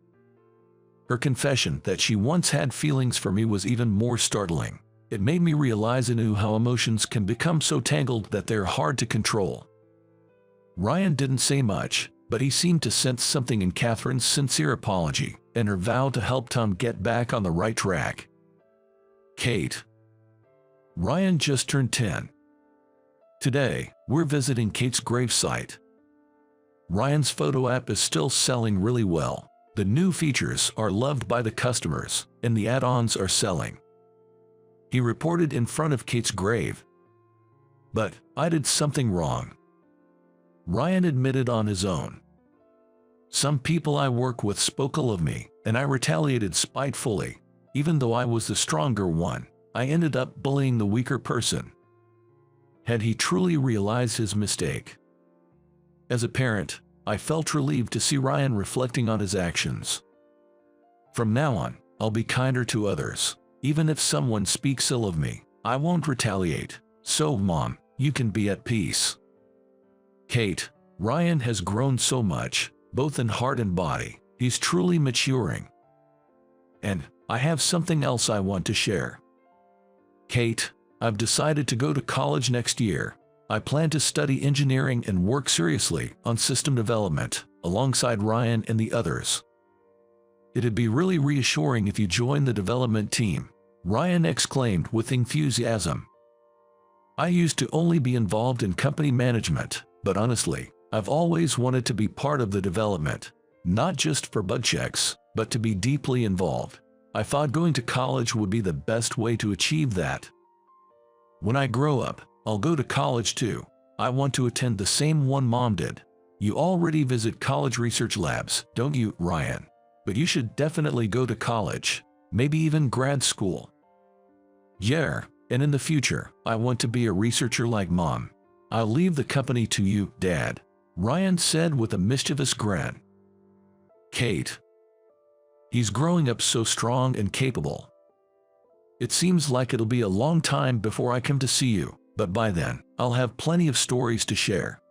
Her confession that she once had feelings for me was even more startling. It made me realize anew how emotions can become so tangled that they're hard to control. Ryan didn't say much, but he seemed to sense something in Catherine's sincere apology and her vow to help Tom get back on the right track. Kate. Ryan just turned 10. Today, we're visiting Kate's gravesite. Ryan's photo app is still selling really well. The new features are loved by the customers, and the add-ons are selling. He reported in front of Kate's grave. But I did something wrong. Ryan admitted on his own. Some people I work with spoke ill of me, and I retaliated spitefully. Even though I was the stronger one, I ended up bullying the weaker person. Had he truly realized his mistake? As a parent, I felt relieved to see Ryan reflecting on his actions. From now on, I'll be kinder to others. Even if someone speaks ill of me, I won't retaliate. So, Mom, you can be at peace. Kate, Ryan has grown so much, both in heart and body. He's truly maturing. And I have something else I want to share. Kate, I've decided to go to college next year. I plan to study engineering and work seriously on system development, alongside Ryan and the others. It'd be really reassuring if you join the development team, Ryan exclaimed with enthusiasm. I used to only be involved in company management, but honestly, I've always wanted to be part of the development, not just for bug checks, but to be deeply involved. I thought going to college would be the best way to achieve that. When I grow up, I'll go to college too. I want to attend the same one Mom did. You already visit college research labs, don't you, Ryan? But you should definitely go to college, maybe even grad school. Yeah, and in the future, I want to be a researcher like Mom. I'll leave the company to you, Dad, Ryan said with a mischievous grin. Kate. He's growing up so strong and capable. It seems like it'll be a long time before I come to see you, but by then, I'll have plenty of stories to share.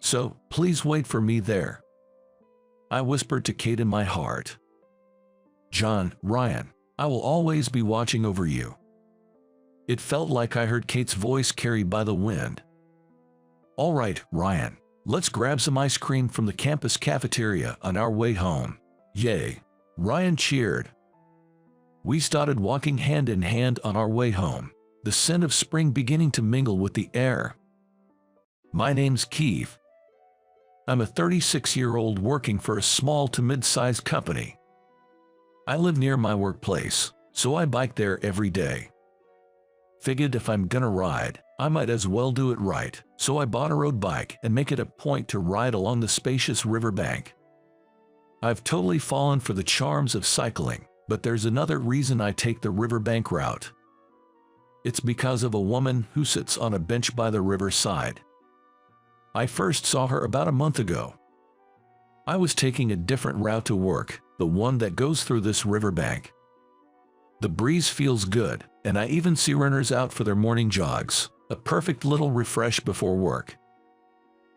So, please wait for me there. I whispered to Kate in my heart. John, Ryan, I will always be watching over you. It felt like I heard Kate's voice carried by the wind. All right, Ryan, let's grab some ice cream from the campus cafeteria on our way home. Yay! Ryan cheered. We started walking hand in hand on our way home, the scent of spring beginning to mingle with the air. My name's Keith. I'm a 36-year-old working for a small to mid-sized company. I live near my workplace, so I bike there every day. Figured if I'm gonna ride, I might as well do it right, so I bought a road bike and make it a point to ride along the spacious riverbank. I've totally fallen for the charms of cycling, but there's another reason I take the riverbank route. It's because of a woman who sits on a bench by the riverside. I first saw her about a month ago. I was taking a different route to work, the one that goes through this riverbank. The breeze feels good, and I even see runners out for their morning jogs, a perfect little refresh before work.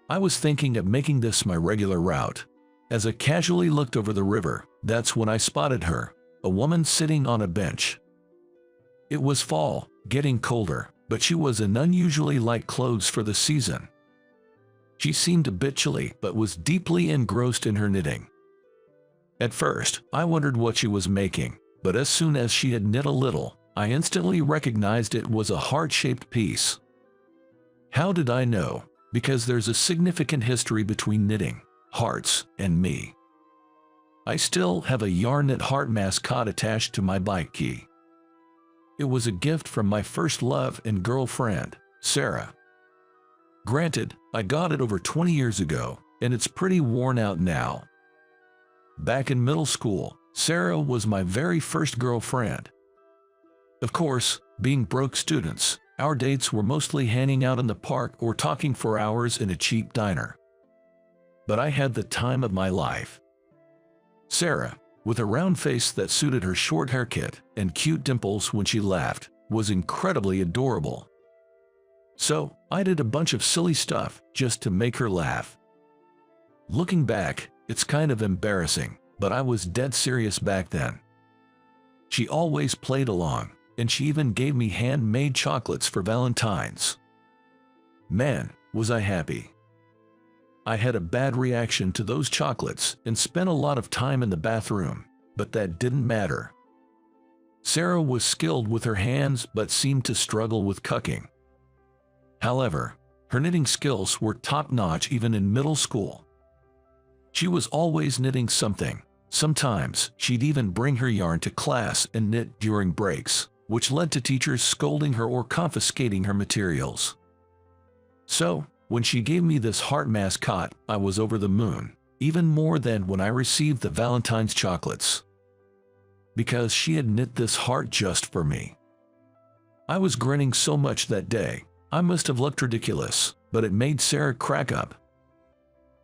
I was thinking of making this my regular route. As I casually looked over the river, that's when I spotted her, a woman sitting on a bench. It was fall, getting colder, but she was in unusually light clothes for the season. She seemed a bit chilly but was deeply engrossed in her knitting. At first, I wondered what she was making, but as soon as she had knit a little, I instantly recognized it was a heart-shaped piece. How did I know? Because there's a significant history between knitting, hearts, and me. I still have a yarn-knit heart mascot attached to my bike key. It was a gift from my first love and girlfriend, Sarah. Granted, I got it over 20 years ago, and it's pretty worn out now. Back in middle school, Sarah was my very first girlfriend. Of course, being broke students, our dates were mostly hanging out in the park or talking for hours in a cheap diner. But I had the time of my life. Sarah, with a round face that suited her short haircut and cute dimples when she laughed, was incredibly adorable. So, I did a bunch of silly stuff just to make her laugh. Looking back, it's kind of embarrassing, but I was dead serious back then. She always played along, and she even gave me handmade chocolates for Valentine's. Man, was I happy. I had a bad reaction to those chocolates and spent a lot of time in the bathroom, but that didn't matter. Sarah was skilled with her hands but seemed to struggle with cucking. However, her knitting skills were top-notch even in middle school. She was always knitting something. Sometimes she'd even bring her yarn to class and knit during breaks, which led to teachers scolding her or confiscating her materials. So, when she gave me this heart mascot, I was over the moon, even more than when I received the Valentine's chocolates. Because she had knit this heart just for me. I was grinning so much that day, I must have looked ridiculous, but it made Sarah crack up.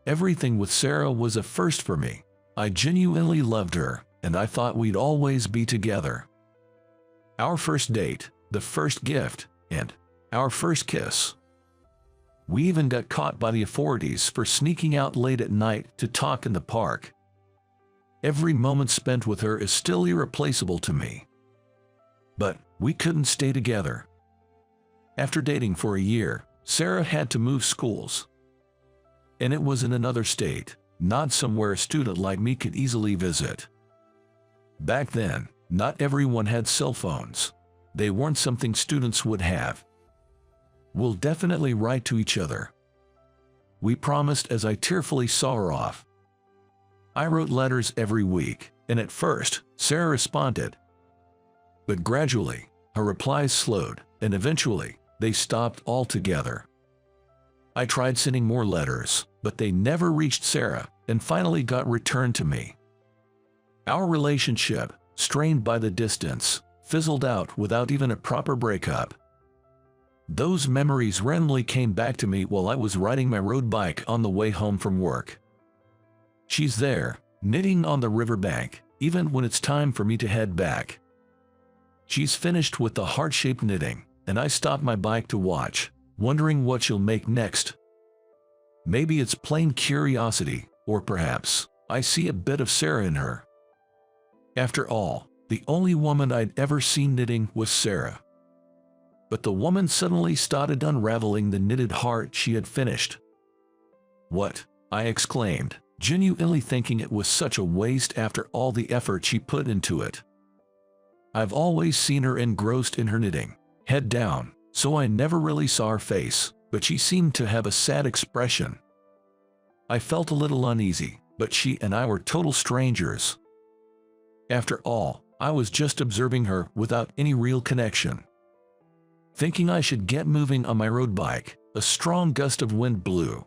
Everything with Sarah was a first for me. I genuinely loved her, and I thought we'd always be together. Our first date, the first gift, and our first kiss. We even got caught by the authorities for sneaking out late at night to talk in the park. Every moment spent with her is still irreplaceable to me. But we couldn't stay together. After dating for a year, Sarah had to move schools. And it was in another state, not somewhere a student like me could easily visit. Back then, not everyone had cell phones. They weren't something students would have. We'll definitely write to each other. We promised as I tearfully saw her off. I wrote letters every week, and at first, Sarah responded. But gradually, her replies slowed, and eventually, they stopped altogether. I tried sending more letters, but they never reached Sarah, and finally got returned to me. Our relationship, strained by the distance, fizzled out without even a proper breakup. Those memories randomly came back to me while I was riding my road bike on the way home from work. She's there, knitting on the riverbank, even when it's time for me to head back. She's finished with the heart-shaped knitting, and I stop my bike to watch, wondering what she'll make next. Maybe it's plain curiosity, or perhaps I see a bit of Sarah in her. After all, the only woman I'd ever seen knitting was Sarah. But the woman suddenly started unraveling the knitted heart she had finished. What? I exclaimed, genuinely thinking it was such a waste after all the effort she put into it. I've always seen her engrossed in her knitting, head down, so I never really saw her face, but she seemed to have a sad expression. I felt a little uneasy, but she and I were total strangers. After all, I was just observing her without any real connection. Thinking I should get moving on my road bike, a strong gust of wind blew.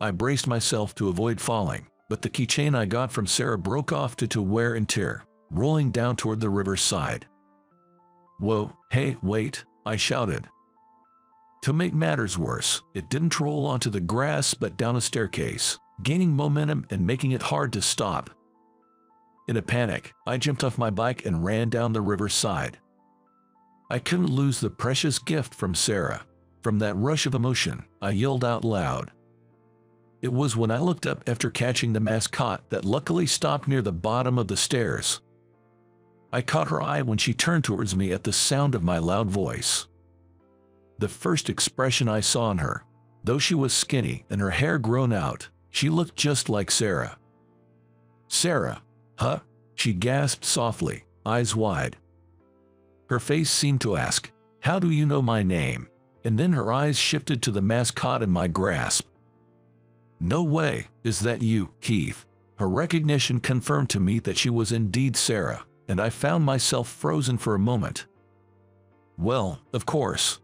I braced myself to avoid falling, but the keychain I got from Sarah broke off to wear and tear, rolling down toward the riverside. Whoa, hey, wait, I shouted. To make matters worse, it didn't roll onto the grass but down a staircase, gaining momentum and making it hard to stop. In a panic, I jumped off my bike and ran down the riverside. I couldn't lose the precious gift from Sarah. From that rush of emotion, I yelled out loud. It was when I looked up after catching the mascot that luckily stopped near the bottom of the stairs. I caught her eye when she turned towards me at the sound of my loud voice. The first expression I saw in her, though she was skinny and her hair grown out, she looked just like Sarah. Sarah. Huh? She gasped softly, eyes wide. Her face seemed to ask, "How do you know my name?" And then her eyes shifted to the mascot in my grasp. "No way, is that you, Keith?" Her recognition confirmed to me that she was indeed Sarah, and I found myself frozen for a moment. Well, of course.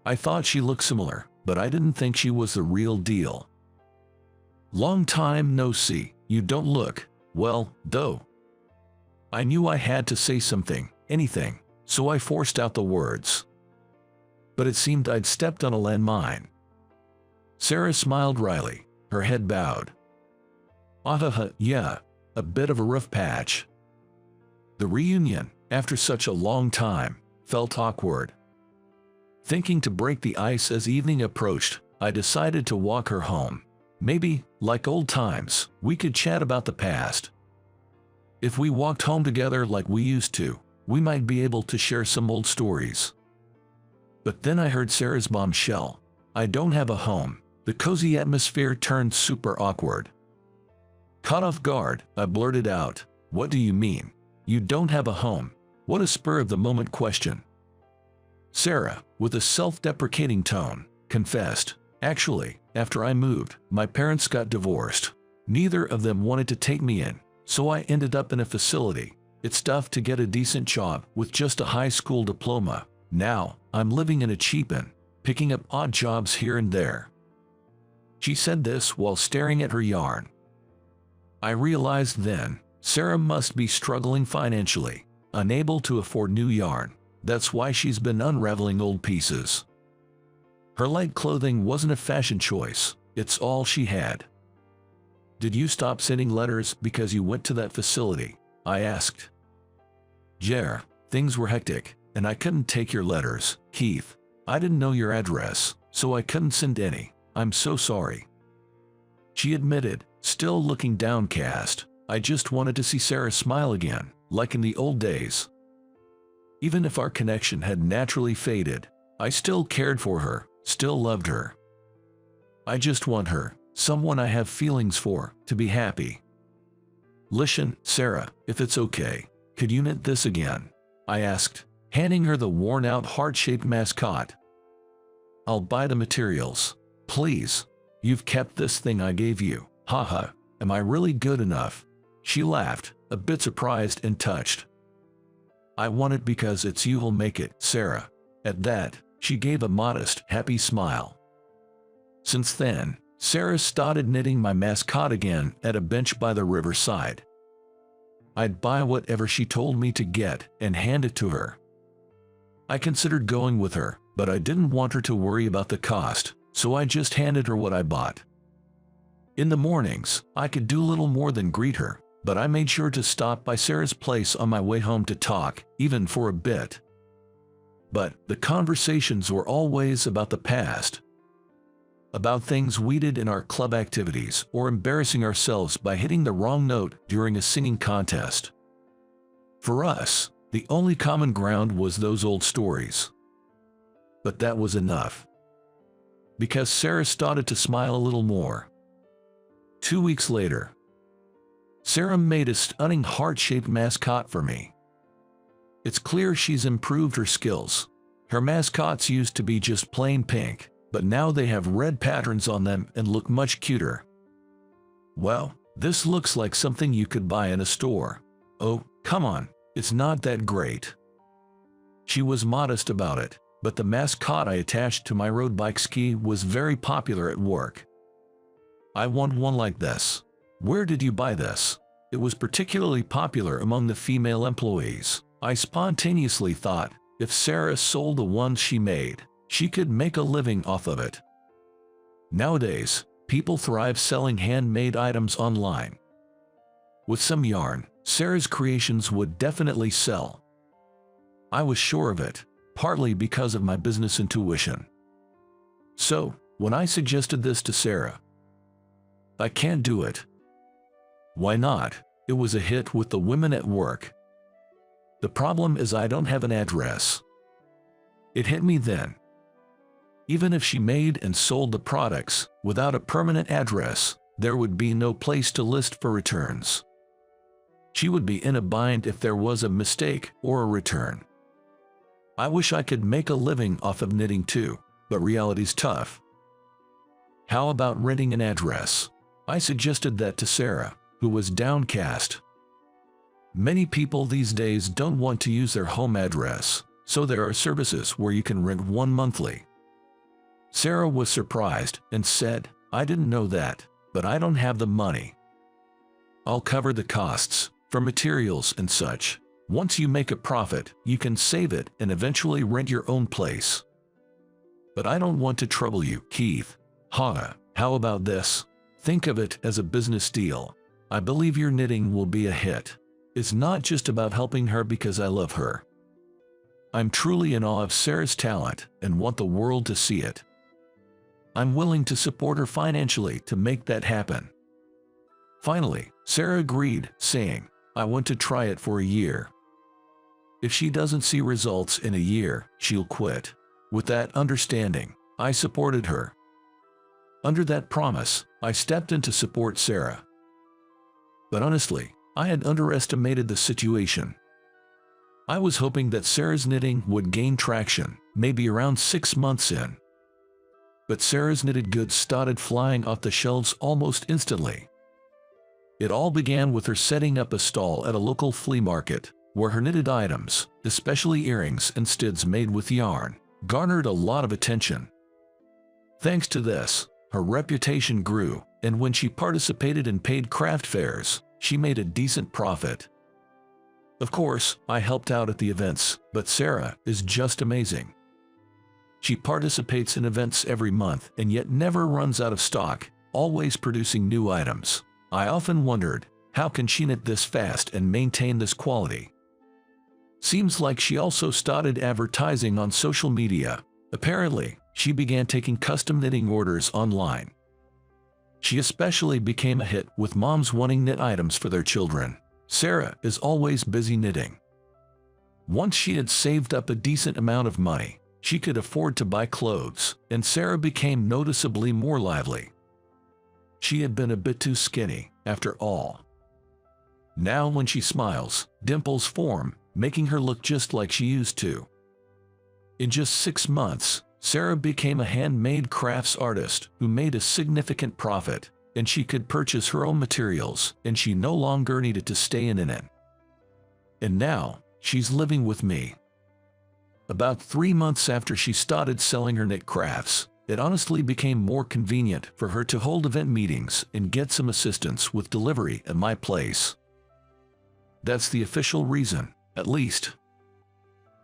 I thought she looked similar, but I didn't think she was the real deal. "Long time no see, you don't look well, though." I knew I had to say something, anything, so I forced out the words. But it seemed I'd stepped on a landmine. Sarah smiled wryly, her head bowed. Yeah, a bit of a rough patch." The reunion, after such a long time, felt awkward. Thinking to break the ice as evening approached, I decided to walk her home. Maybe, like old times, we could chat about the past. If we walked home together like we used to, we might be able to share some old stories. But then I heard Sarah's bombshell. "I don't have a home." The cozy atmosphere turned super awkward. Caught off guard, I blurted out, "What do you mean? You don't have a home?" What a spur-of-the-moment question. Sarah, with a self-deprecating tone, confessed, "Actually, after I moved, my parents got divorced. Neither of them wanted to take me in, so I ended up in a facility. It's tough to get a decent job with just a high school diploma. Now, I'm living in a cheap inn, picking up odd jobs here and there." She said this while staring at her yarn. I realized then, Sarah must be struggling financially, unable to afford new yarn. That's why she's been unraveling old pieces. Her light clothing wasn't a fashion choice, it's all she had. "Did you stop sending letters because you went to that facility?" I asked. "Yeah, things were hectic, and I couldn't take your letters, Keith. I didn't know your address, so I couldn't send any. I'm so sorry." She admitted, still looking downcast. I just wanted to see Sarah smile again, like in the old days. Even if our connection had naturally faded, I still cared for her, still loved her. I just want her, someone I have feelings for, to be happy. "Listen, Sarah, if it's okay, could you knit this again?" I asked, handing her the worn-out heart-shaped mascot. "I'll buy the materials. Please. You've kept this thing I gave you. Haha, am I really good enough?" She laughed, a bit surprised and touched. "I want it because it's you who'll make it, Sarah." At that, she gave a modest, happy smile. Since then, Sarah started knitting my mascot again at a bench by the riverside. I'd buy whatever she told me to get and hand it to her. I considered going with her, but I didn't want her to worry about the cost, so I just handed her what I bought. In the mornings, I could do little more than greet her, but I made sure to stop by Sarah's place on my way home to talk, even for a bit. But the conversations were always about the past. About things we did in our club activities or embarrassing ourselves by hitting the wrong note during a singing contest. For us, the only common ground was those old stories. But that was enough. Because Sarah started to smile a little more. 2 weeks later, Sarah made a stunning heart-shaped mascot for me. It's clear she's improved her skills. Her mascots used to be just plain pink, but now they have red patterns on them and look much cuter. "Well, this looks like something you could buy in a store." "Oh, come on, it's not that great." She was modest about it, but the mascot I attached to my road bike ski was very popular at work. "I want one like this." "Where did you buy this?" It was particularly popular among the female employees. I spontaneously thought, if Sarah sold the ones she made, she could make a living off of it. Nowadays, people thrive selling handmade items online. With some yarn, Sarah's creations would definitely sell. I was sure of it, partly because of my business intuition. So, when I suggested this to Sarah, "I can't do it." "Why not?" It was a hit with the women at work. "The problem is I don't have an address." It hit me then. Even if she made and sold the products without a permanent address, there would be no place to list for returns. She would be in a bind if there was a mistake or a return. I wish I could make a living off of knitting too, but reality's tough. How about renting an address? I suggested that to Sarah, who was downcast. Many people these days don't want to use their home address, so there are services where you can rent one monthly. Sarah was surprised and said, "I didn't know that, but I don't have the money. I'll cover the costs for materials and such. Once you make a profit, you can save it and eventually rent your own place." But I don't want to trouble you, Keith. Hannah, how about this? Think of it as a business deal. I believe your knitting will be a hit. It's not just about helping her because I love her. I'm truly in awe of Sarah's talent and want the world to see it. I'm willing to support her financially to make that happen. Finally, Sarah agreed, saying, "I want to try it for a year. If she doesn't see results in a year, she'll quit." With that understanding, I supported her. Under that promise, I stepped in to support Sarah. But honestly, I had underestimated the situation. I was hoping that Sarah's knitting would gain traction, maybe around 6 months in. But Sarah's knitted goods started flying off the shelves almost instantly. It all began with her setting up a stall at a local flea market, where her knitted items, especially earrings and studs made with yarn, garnered a lot of attention. Thanks to this, her reputation grew, and when she participated in paid craft fairs, she made a decent profit. Of course, I helped out at the events, but Sarah is just amazing. She participates in events every month and yet never runs out of stock, always producing new items. I often wondered, how can she knit this fast and maintain this quality? Seems like she also started advertising on social media. Apparently, she began taking custom knitting orders online. She especially became a hit with moms wanting knit items for their children. Sarah is always busy knitting. Once she had saved up a decent amount of money, she could afford to buy clothes, and Sarah became noticeably more lively. She had been a bit too skinny, after all. Now when she smiles, dimples form, making her look just like she used to. In just 6 months, Sarah became a handmade crafts artist who made a significant profit, and she could purchase her own materials, and she no longer needed to stay in it. And now, she's living with me. About 3 months after she started selling her knit crafts, it honestly became more convenient for her to hold event meetings and get some assistance with delivery at my place. That's the official reason, at least.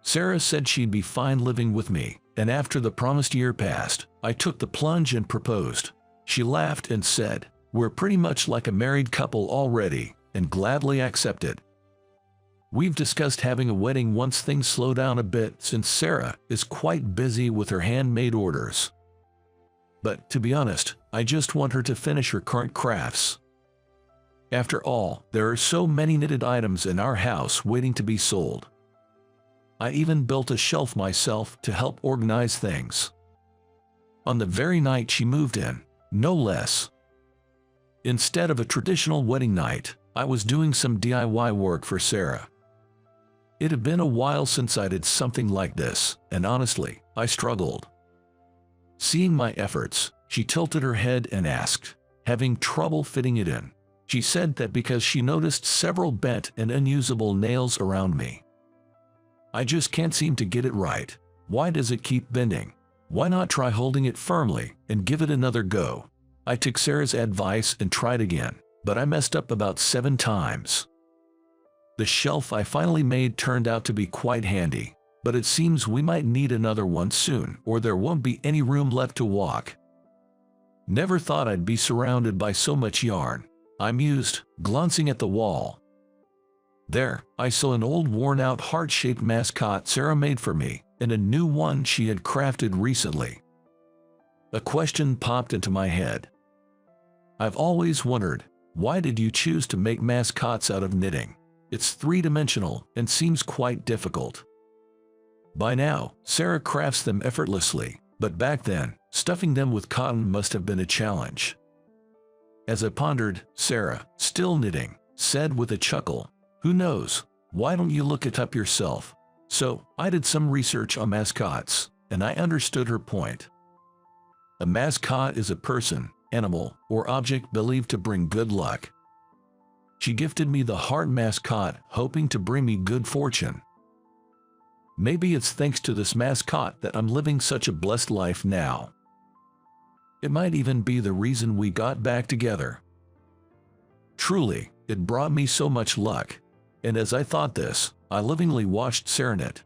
Sarah said she'd be fine living with me, and after the promised year passed, I took the plunge and proposed. She laughed and said, "We're pretty much like a married couple already," and gladly accepted. We've discussed having a wedding once things slow down a bit since Sarah is quite busy with her handmade orders. But to be honest, I just want her to finish her current crafts. After all, there are so many knitted items in our house waiting to be sold. I even built a shelf myself to help organize things. On the very night she moved in, no less. Instead of a traditional wedding night, I was doing some DIY work for Sarah. It had been a while since I did something like this, and honestly, I struggled. Seeing my efforts, she tilted her head and asked, "Having trouble fitting it in?" She said that because she noticed several bent and unusable nails around me. "I just can't seem to get it right. Why does it keep bending? Why not try holding it firmly and give it another go?" I took Sarah's advice and tried again, but I messed up about 7 times. The shelf I finally made turned out to be quite handy, but it seems we might need another one soon or there won't be any room left to walk. Never thought I'd be surrounded by so much yarn, I mused, glancing at the wall. There, I saw an old worn-out heart-shaped mascot Sarah made for me, and a new one she had crafted recently. A question popped into my head. I've always wondered, why did you choose to make mascots out of knitting? It's 3-dimensional and seems quite difficult. By now, Sarah crafts them effortlessly, but back then, stuffing them with cotton must have been a challenge. As I pondered, Sarah, still knitting, said with a chuckle, "Who knows? Why don't you look it up yourself?" So, I did some research on mascots, and I understood her point. A mascot is a person, animal, or object believed to bring good luck. She gifted me the heart mascot, hoping to bring me good fortune. Maybe it's thanks to this mascot that I'm living such a blessed life now. It might even be the reason we got back together. Truly, it brought me so much luck. And as I thought this, I lovingly watched Sarah knit.